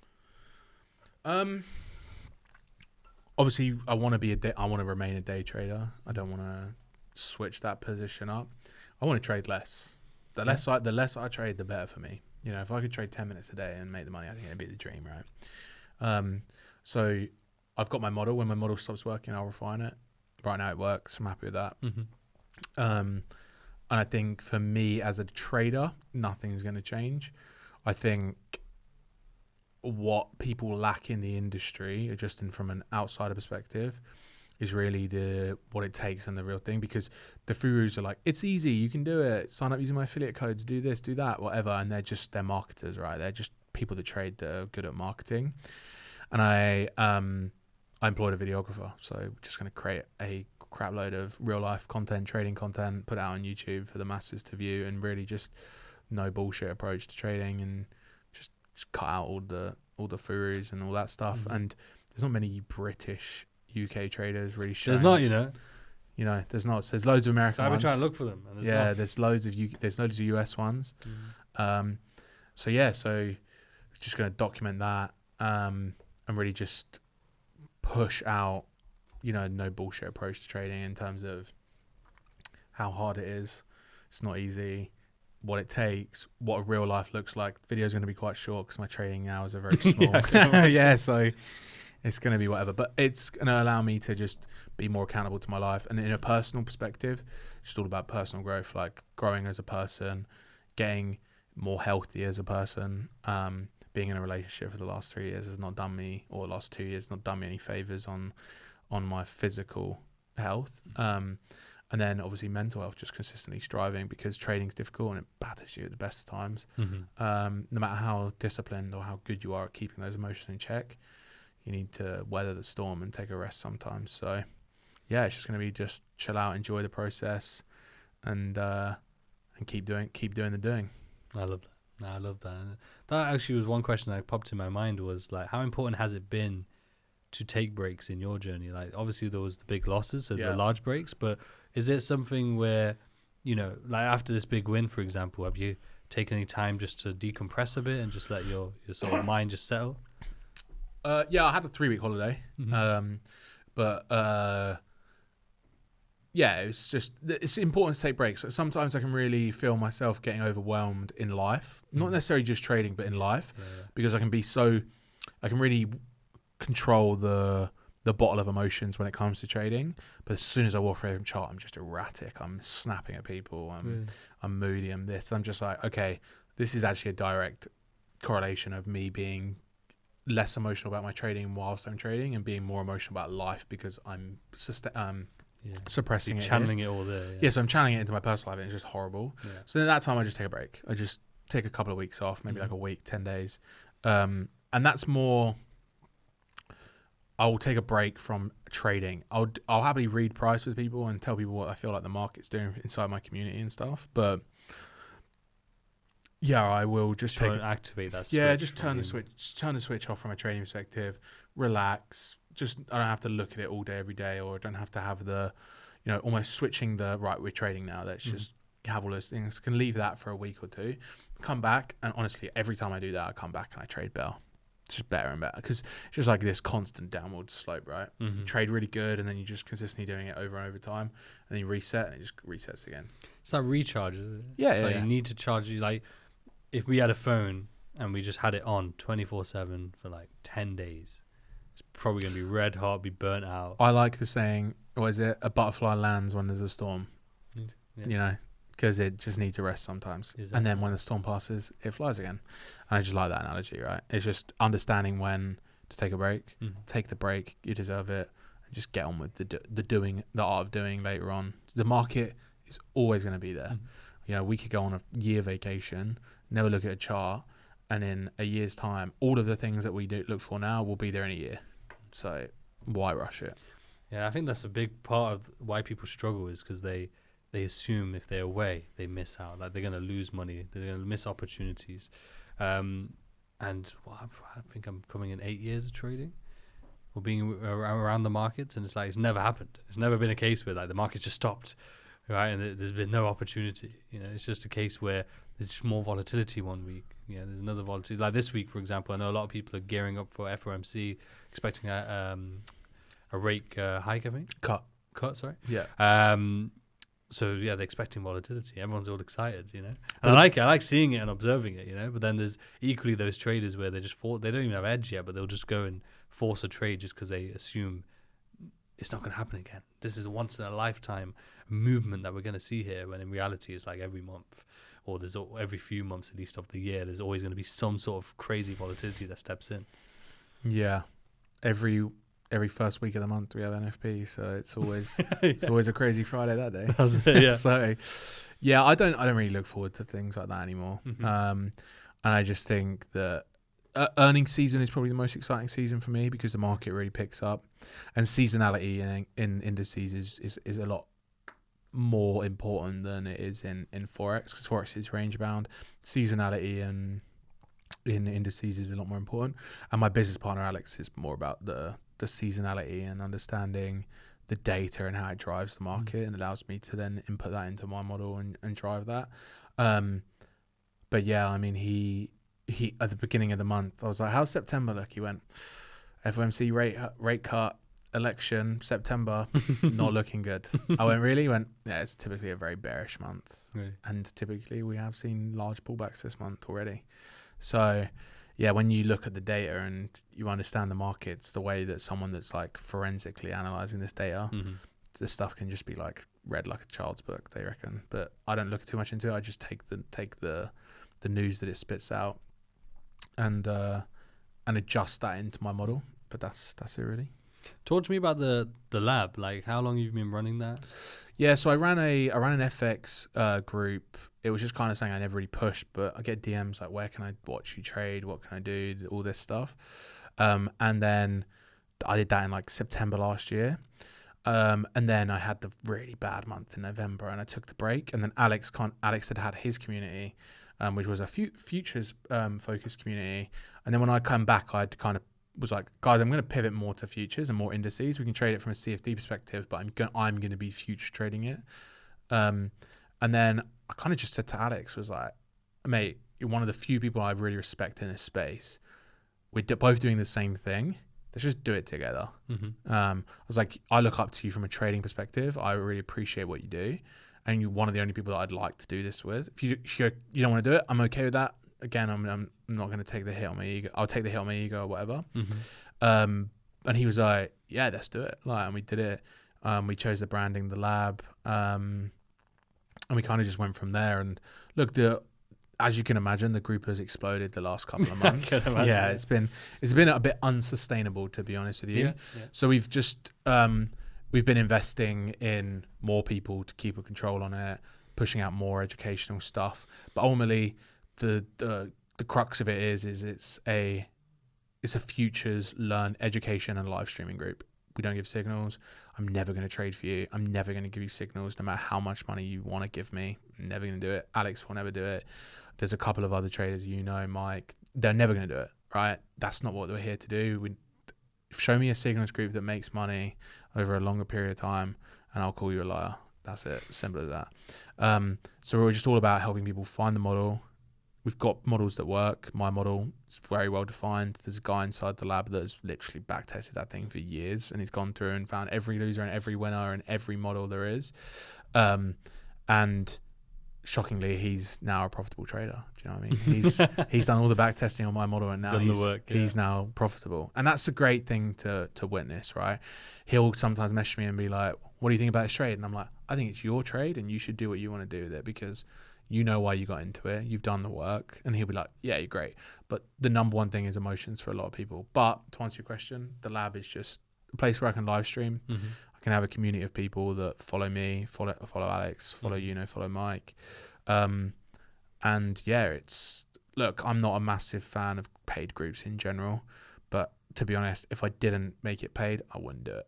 Obviously, I want to remain a day trader. I don't want to switch that position up. I want to trade less. The less I trade, the better for me. You know, if I could trade 10 minutes a day and make the money, I think it'd be the dream, right? So I've got my model. When my model stops working, I'll refine it. Right now it works. I'm happy with that. And I think for me as a trader, nothing's going to change. I think what people lack in the industry, just from an outsider perspective, is really what it takes and the real thing. Because the gurus are like, it's easy, you can do it. Sign up using my affiliate codes, do this, do that, whatever. And they're marketers, right? They're just people that trade that are good at marketing. And I employed a videographer, so we're just going to create a crap load of real life content, trading content, put it out on YouTube for the masses to view, and really just no bullshit approach to trading, and just cut out all the furus and all that stuff. And there's not many British UK traders really showing. There's not, you know. You know, there's not. So there's loads of American So I've been ones. trying to look for them. And There's loads of US ones. So just going to document that and really just push out, you know, no bullshit approach to trading in terms of how hard it is. It's not easy. What it takes, what a real life looks like. The video is going to be quite short because my trading hours are very small. So it's going to be whatever. But it's going to allow me to just be more accountable to my life. And in a personal perspective, it's all about personal growth, like growing as a person, getting more healthy as a person. Being in a relationship for the last 3 years has not done me, or the last 2 years, not done me any favors on my physical health. And then obviously mental health, just consistently striving, because trading's difficult and it batters you at the best of times. No matter how disciplined or how good you are at keeping those emotions in check, you need to weather the storm and take a rest sometimes. So yeah, it's just going to be just chill out, enjoy the process, and keep doing the doing. I love that. I love that. That actually was one question that popped in my mind, was like, how important has it been to take breaks in your journey? Like, obviously there was the big losses, so the large breaks, but is it something where, you know, like after this big win, for example, have you taken any time just to decompress a bit and just let your sort of mind just settle? Yeah, I had a 3-week holiday. Yeah, it's important to take breaks. Sometimes I can really feel myself getting overwhelmed in life, not necessarily just trading, but in life, because I can really control the bottle of emotions when it comes to trading. But as soon as I walk away from chart, I'm just erratic. I'm snapping at people. I'm moody. I'm this. I'm just like, okay, this is actually a direct correlation of me being less emotional about my trading whilst I'm trading, and being more emotional about life because I'm suppressing it. Channeling it all there. Yeah, so I'm channeling it into my personal life, and it's just horrible. So at that time, I just take a break. I just take a couple of weeks off, maybe like a week, 10 days. And that's more, I will take a break from trading. I'll happily read price with people and tell people what I feel like the market's doing inside my community and stuff. But yeah, I will just activate that switch. Yeah, just turn the switch off from a trading perspective. Relax. I don't have to look at it all day, every day, or I don't have to have the, you know, almost switching we're trading now. Let's just have all those things. Can leave that for a week or two, come back, and honestly, every time I do that, I come back and I trade better. It's just better and better, because it's just like this constant downward slope, right? You trade really good, and then you just consistently doing it over and over time, and then you reset, and it just resets again. It's like recharge, isn't it? Yeah, You need to charge you. Like, if we had a phone and we just had it on 24/7 for like 10 days, it's probably going to be red hot, be burnt out. I like the saying, what is it? A butterfly lands when there's a storm. You know, because it just needs a rest sometimes. Exactly. And then when the storm passes, it flies again. And I just like that analogy, right? It's just understanding when to take a break, take the break, you deserve it, and just get on with the art of doing later on. The market is always going to be there. You know, we could go on a year vacation, never look at a chart, and in a year's time, all of the things that we look for now will be there in a year. So why rush it? Yeah, I think that's a big part of why people struggle, is because they assume if they're away, they miss out. Like, they're going to lose money, they're going to miss opportunities. And I think I'm coming in 8 years of trading, or being around the markets, and it's like, it's never happened. It's never been a case where like the market just stopped, right? And there's been no opportunity. You know, it's just a case where there's just more volatility one week. Yeah, there's another volatility. Like this week, for example, I know a lot of people are gearing up for FOMC, expecting a rate hike, I think. Cut, sorry. Yeah. So yeah, they're expecting volatility. Everyone's all excited, you know. And I like it. I like seeing it and observing it, you know. But then there's equally those traders where they don't even have edge yet, but they'll just go and force a trade just because they assume it's not going to happen again. This is a once in a lifetime movement that we're going to see here, when in reality it's like every month, or there's every few months at least of the year, there's always going to be some sort of crazy volatility that steps in. Yeah, every first week of the month we have NFP, so it's always it's always a crazy Friday that day. That's it, yeah. So yeah, I don't really look forward to things like that anymore. And I just think that earnings season is probably the most exciting season for me, because the market really picks up, and seasonality in indices is a lot more important than it is in Forex, because Forex is range bound. Seasonality and in indices is a lot more important. And my business partner Alex is more about the seasonality and understanding the data and how it drives the market and allows me to then input that into my model and drive that. But yeah, I mean, he at the beginning of the month, I was like, how's September look? He went, FOMC rate cut, election, September, not looking good. I went, really? He went, yeah, it's typically a very bearish month. Really? And typically we have seen large pullbacks this month already. So yeah, when you look at the data and you understand the markets, the way that someone that's like forensically analyzing this data, this stuff can just be like read like a child's book, they reckon. But I don't look too much into it. I just take the news that it spits out and adjust that into my model. But that's it really. Talk to me about the lab. Like, how long you've been running that? Yeah, so I ran an FX group. It was just kind of something I never really pushed, but I get DMs like, where can I watch you trade? What can I do? All this stuff. And then I did that in like September last year. And then I had the really bad month in November and I took the break. And then Alex had his community, which was a futures focused community. And then when I come back, I kind of was like, guys, I'm going to pivot more to futures and more indices. We can trade it from a CFD perspective, but I'm going to be future trading it. And then I kind of just said to Alex, was like, mate, you're one of the few people I really respect in this space. We're both doing the same thing. Let's just do it together. I was like, I look up to you from a trading perspective. I really appreciate what you do. And you're one of the only people that I'd like to do this with. If you don't want to do it, I'm okay with that. Again, I'm not going to take the hit on my ego. I'll take the hit on my ego or whatever. And he was like, yeah, let's do it. Like, and we did it. We chose the branding, the lab. And we kind of just went from there. And look, as you can imagine, the group has exploded the last couple of months. Yeah, it's been a bit unsustainable, to be honest with you. Yeah. So we've just we've been investing in more people to keep a control on it, pushing out more educational stuff. But ultimately, the crux of it is it's a futures learn education and live streaming group. We don't give signals. I'm never going to trade for you. I'm never going to give you signals, no matter how much money you want to give me. I'm never going to do it. Alex will never do it. There's a couple of other traders, Mike. They're never going to do it, right? That's not what we're here to do. Show me a signals group that makes money over a longer period of time, and I'll call you a liar. That's it. Simple as that. So we're just all about helping people find the model. We've got models that work. My model is very well defined. There's a guy inside the lab that has literally backtested that thing for years, and he's gone through and found every loser and every winner and every model there is. And shockingly, he's now a profitable trader. Do you know what I mean? He's done all the backtesting on my model, and now he's now profitable. And that's a great thing to witness, right? He'll sometimes message me and be like, what do you think about this trade? And I'm like, I think it's your trade, and you should do what you want to do with it because you know why you got into it. You've done the work. And he'll be like, yeah, you're great. But the number one thing is emotions for a lot of people. But to answer your question, the lab is just a place where I can live stream. I can have a community of people that follow me, follow Alex, follow follow Mike. And yeah, look, I'm not a massive fan of paid groups in general. But to be honest, if I didn't make it paid, I wouldn't do it.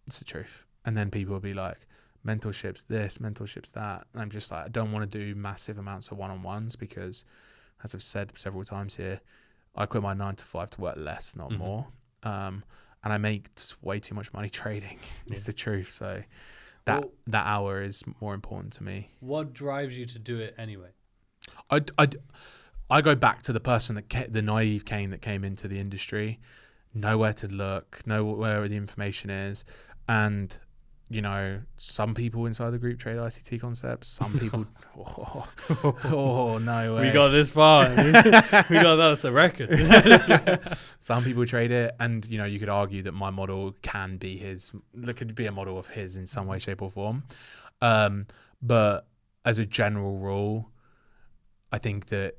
It's the truth. And then people will be like, mentorships this, mentorships that. And I'm just like, I don't want to do massive amounts of one-on-ones because, as I've said several times here, I quit my 9 to 5 to work less, not more. And I make way too much money trading. It's the truth. So that hour is more important to me. What drives you to do it anyway? I go back to the person the naive Kane that came into the industry, know where to look, know where the information is, and some people inside the group trade ICT concepts. Some people, no way. We got this far. That's a record. Some people trade it, and you could argue that my model could be a model of his in some way, shape, or form. But as a general rule, I think that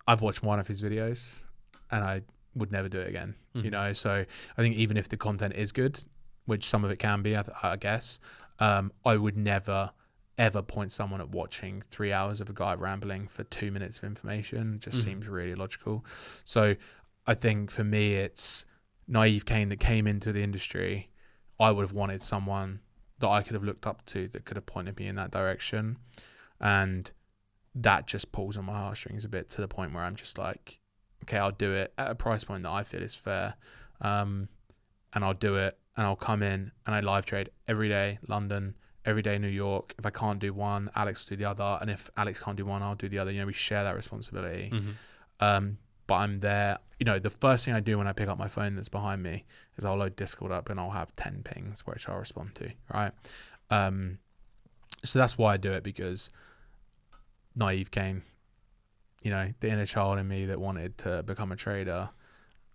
I've watched one of his videos, and I would never do it again. So I think even if the content is good, which some of it can be, I guess, I would never, ever point someone at watching 3 hours of a guy rambling for 2 minutes of information. It just seems really illogical. So I think for me, it's naive Kane that came into the industry. I would have wanted someone that I could have looked up to that could have pointed me in that direction. And that just pulls on my heartstrings a bit, to the point where I'm just like, okay, I'll do it at a price point that I feel is fair, and I'll do it, and I'll come in and I live trade every day London, every day New York. If I can't do one, Alex will do the other, and if Alex can't do one, I'll do the other. We share that responsibility. But I'm there. The first thing I do when I pick up my phone that's behind me is I'll load Discord up and I'll have 10 pings which I'll respond to, right? So that's why I do it, because naive Kane, the inner child in me that wanted to become a trader.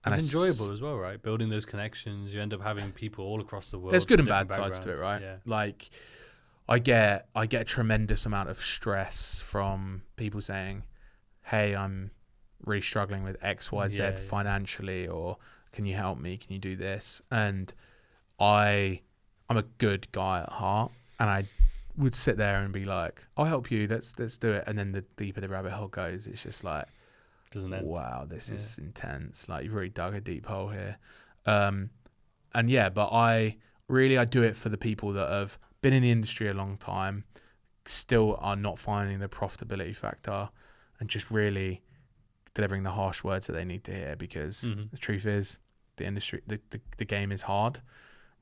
And it's enjoyable as well, right? Building those connections. You end up having people all across the world. There's good and bad sides to it, right? Yeah. Like, I get a tremendous amount of stress from people saying, hey, I'm really struggling with XYZ financially, or can you help me? Can you do this? And I'm a good guy at heart, and I would sit there and be like, I'll help you, let's do it. And then the deeper the rabbit hole goes, it's just like, doesn't end. Wow, this is intense. Like, you've really dug a deep hole here. But I do it for the people that have been in the industry a long time, still are not finding the profitability factor, and just really delivering the harsh words that they need to hear, because the truth is, the industry, the game is hard.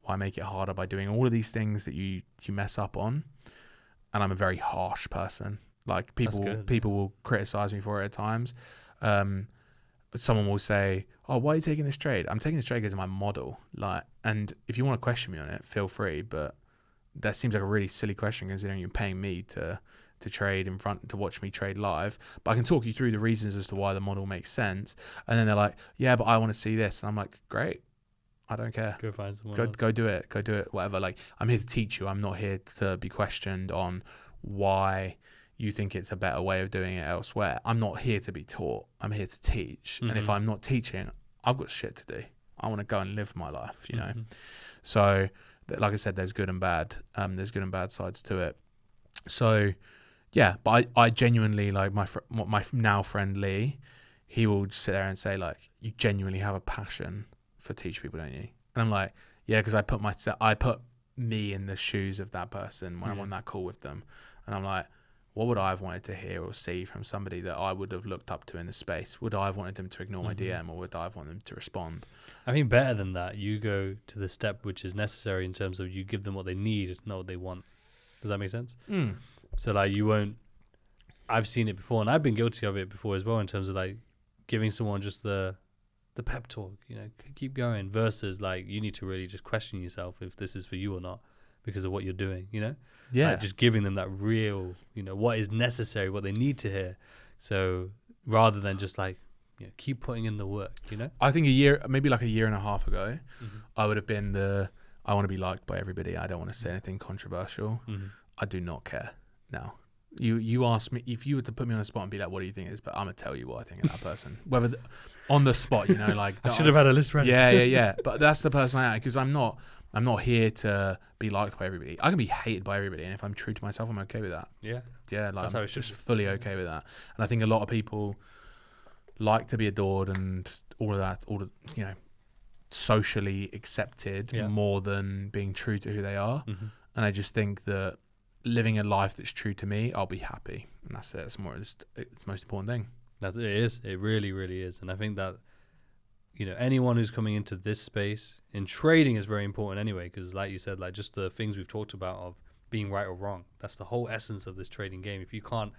Why make it harder by doing all of these things that you mess up on? And I'm a very harsh person. Like, people will criticize me for it at times. Someone will say, oh, why are you taking this trade? I'm taking this trade because of my model. Like, and if you want to question me on it, feel free. But that seems like a really silly question, considering you're paying me to trade to watch me trade live. But I can talk you through the reasons as to why the model makes sense. And then they're like, yeah, but I want to see this. And I'm like, great. I don't care. Go find someone else. Go do it. Go do it. Whatever. Like, I'm here to teach you. I'm not here to be questioned on why you think it's a better way of doing it elsewhere. I'm not here to be taught. I'm here to teach. And if I'm not teaching, I've got shit to do. I want to go and live my life, So, like I said, there's good and bad. There's good and bad sides to it. So, yeah, but I genuinely, like, my now friend Lee, he will sit there and say, like, you genuinely have a passion for teach people, don't you? And I'm like, yeah, because I put me in the shoes of that person when I'm on that call with them. And I'm like, what would I have wanted to hear or see from somebody that I would have looked up to in the space? Would I have wanted them to ignore my DM, or would I have wanted them to respond? I think better than that, you go to the step which is necessary in terms of you give them what they need, not what they want. Does that make sense? So, like, you won't... I've seen it before, and I've been guilty of it before as well, in terms of, like, giving someone just the pep talk, keep going, versus, like, you need to really just question yourself if this is for you or not because of what you're doing, Yeah. Like, just giving them that real, what is necessary, what they need to hear. So rather than just, like, keep putting in the work, I think maybe like a year and a half ago, I would have been I want to be liked by everybody. I don't want to say anything controversial. I do not care now. You ask me, if you were to put me on the spot and be like, what do you think it is? But I'm going to tell you what I think of that person. Whether on the spot, like... I should have had a list ready. Yeah. But that's the person I am, because I'm not here to be liked by everybody. I can be hated by everybody, and if I'm true to myself, I'm okay with that. Yeah. Like, that's I'm just fully okay with that. And I think a lot of people like to be adored and all of that, socially accepted more than being true to who they are. And I just think that living a life that's true to me, I'll be happy, and that's it. It's the most important thing. It is. It really, really is. And I think that anyone who's coming into this space in trading is very important anyway, because, like you said, like, just the things we've talked about of being right or wrong, that's the whole essence of this trading game. If you can't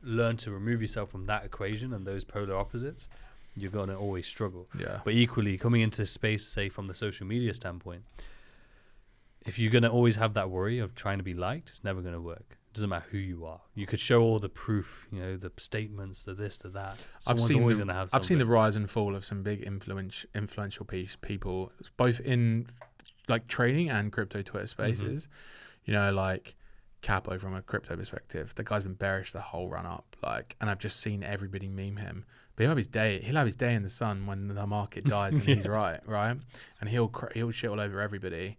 learn to remove yourself from that equation and those polar opposites, you're going to always struggle. Yeah. But equally, coming into space, say from the social media standpoint, if you're going to always have that worry of trying to be liked, it's never going to work. It doesn't matter who you are. You could show all the proof, the statements, the this, the that. I've seen the rise and fall of some big influential people, both in, like, trading and crypto Twitter spaces. Like Capo from a crypto perspective. The guy's been bearish the whole run up, like, and I've just seen everybody meme him. But he'll have his day in the sun when the market dies and he's right, and he'll shit all over everybody.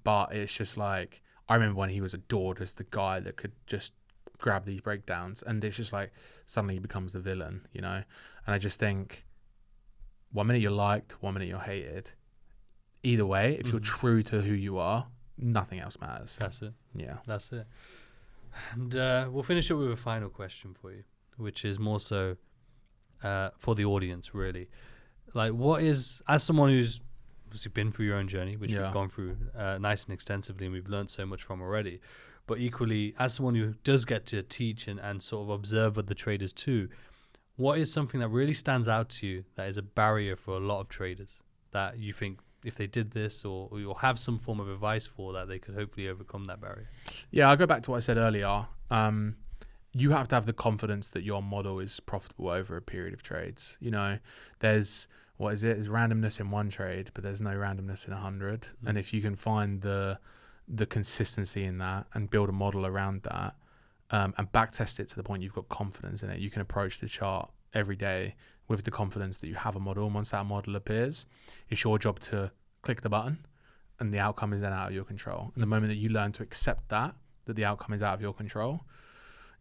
But it's just like, I remember when he was adored as the guy that could just grab these breakdowns, and it's just like suddenly he becomes the villain, And I just think, 1 minute you're liked, 1 minute you're hated. Either way, if you're true to who you are, nothing else matters. That's it. Yeah. That's it. And we'll finish up with a final question for you, which is more so for the audience, really. Like, what is, as someone who's obviously been through your own journey, which we've gone through nice and extensively, and we've learned so much from already, but equally, as someone who does get to teach and sort of observe other traders too, what is something that really stands out to you that is a barrier for a lot of traders that you think if they did this or have some form of advice for that, they could hopefully overcome that barrier? Yeah, I'll go back to what I said earlier. You have to have the confidence that your model is profitable over a period of trades. You know, there's there's randomness in one trade, but there's no randomness in 100. And if you can find the consistency in that and build a model around that, and back test it to the point you've got confidence in it, you can approach the chart every day with the confidence that you have a model. And once that model appears, it's your job to click the button, and the outcome is then out of your control. And the moment that you learn to accept that the outcome is out of your control,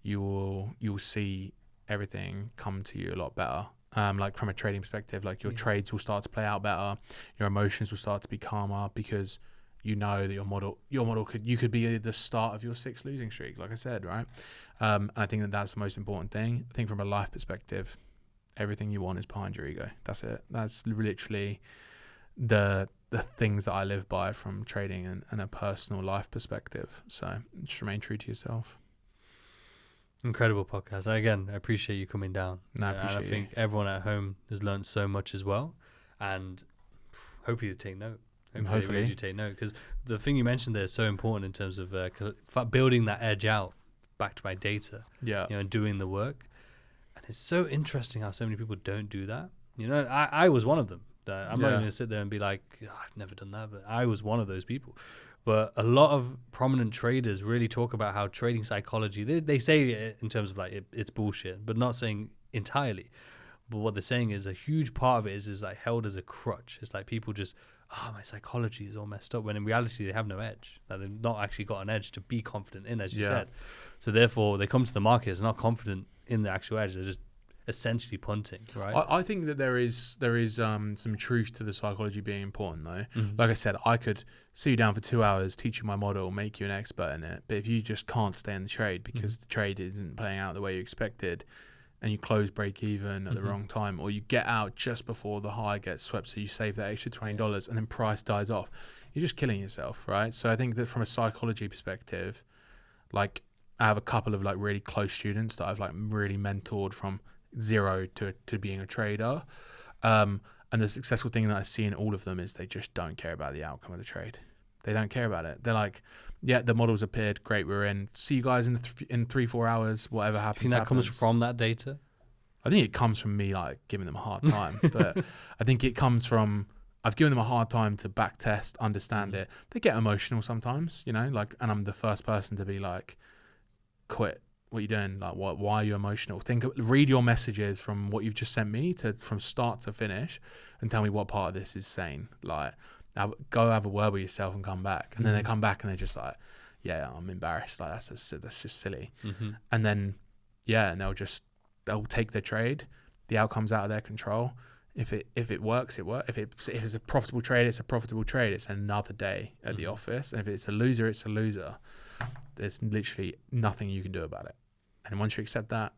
you'll see everything come to you a lot better. Like from a trading perspective, like your trades will start to play out better, your emotions will start to be calmer, because you know that your model could be the start of your 6th losing streak, like I said, right? And I think that's the most important thing. I think from a life perspective, everything you want is behind your ego. That's it. That's literally the things that I live by from trading and a personal life perspective. So just remain true to yourself. Incredible podcast. I appreciate you coming down. No, I And appreciate I think everyone at home has learned so much as well, and hopefully they take note. Hopefully they do take note, because the thing you mentioned there is so important in terms of building that edge out backed by data. Yeah. You know, and doing the work. And it's so interesting how so many people don't do that. You know, I was one of them. I'm not even going to sit there and be like, I've never done that, but I was one of those people. But a lot of prominent traders really talk about how trading psychology, they say it in terms of like it's bullshit, but not saying entirely. But what they're saying is a huge part of it is like held as a crutch. It's like people just, my psychology is all messed up, when in reality they have no edge. Like they've not actually got an edge to be confident in, as you said. So therefore they come to the markets not confident in the actual edge. They're just essentially punting, right? I think that there is some truth to the psychology being important, though. Like I said, I could sit you down for 2 hours, teach you my model, make you an expert in it, but if you just can't stay in the trade because the trade isn't playing out the way you expected, and you close break even at the wrong time, or you get out just before the high gets swept, so you save that extra $20 and then price dies off, you're just killing yourself, right? So I think that from a psychology perspective, like I have a couple of like really close students that I've like really mentored from zero to being a trader, and the successful thing that I see in all of them is they just don't care about the outcome of the trade. They don't care about it. They're like, the model's appeared, great, we're in, see you guys in 3-4 hours, whatever happens. You think that comes from that data? I think it comes from me like giving them a hard time, but I think it comes from I've given them a hard time to back test, understand it. They get emotional sometimes, you know, like, and I'm the first person to be like, quit. What are you doing? Like, why are you emotional? Read your messages from what you've just sent me from start to finish, and tell me what part of this is sane. Like, go have a word with yourself and come back. And then they come back and they're just like, I'm embarrassed. Like, that's just silly. And then, and they'll take their trade. The outcome's out of their control. If it works, it works. If it's a profitable trade, it's a profitable trade. It's another day at the office. And if it's a loser, it's a loser. There's literally nothing you can do about it. And once you accept that,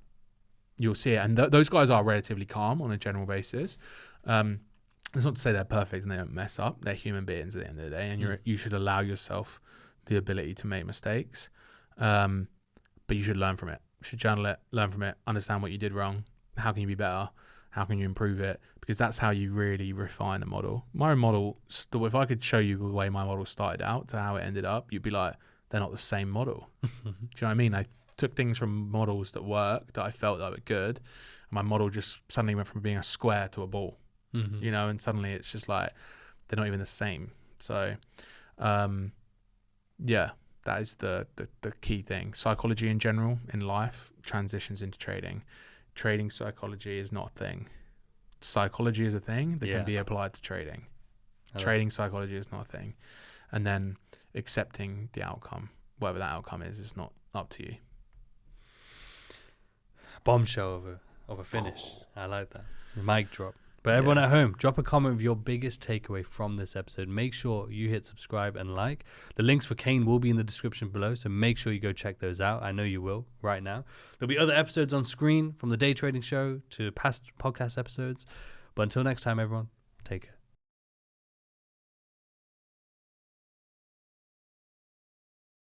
you'll see it. And those guys are relatively calm on a general basis. It's not to say they're perfect and they don't mess up. They're human beings at the end of the day, and you should allow yourself the ability to make mistakes. But you should learn from it. You should journal it, learn from it, understand what you did wrong. How can you be better? How can you improve it? Because that's how you really refine a model. My model, if I could show you the way my model started out to how it ended up, you'd be like, they're not the same model. Do you know what I mean? I took things from models that worked, that I felt that were good, and my model just suddenly went from being a square to a ball. You know, and suddenly it's just like they're not even the same. So that is the key thing. Psychology in general in life transitions into trading. Trading psychology is not a thing. Psychology is a thing that can be applied to trading. Trading psychology is not a thing. And then accepting the outcome, whatever that outcome is not up to you. Bombshell of a finish. I like that. The mic drop. But everyone at home, drop a comment with your biggest takeaway from this episode. Make sure you hit subscribe and like. The links for Kane will be in the description below, so make sure you go check those out. I know you will right now. There'll be other episodes on screen, from the day trading show to past podcast episodes. But until next time, everyone, take care.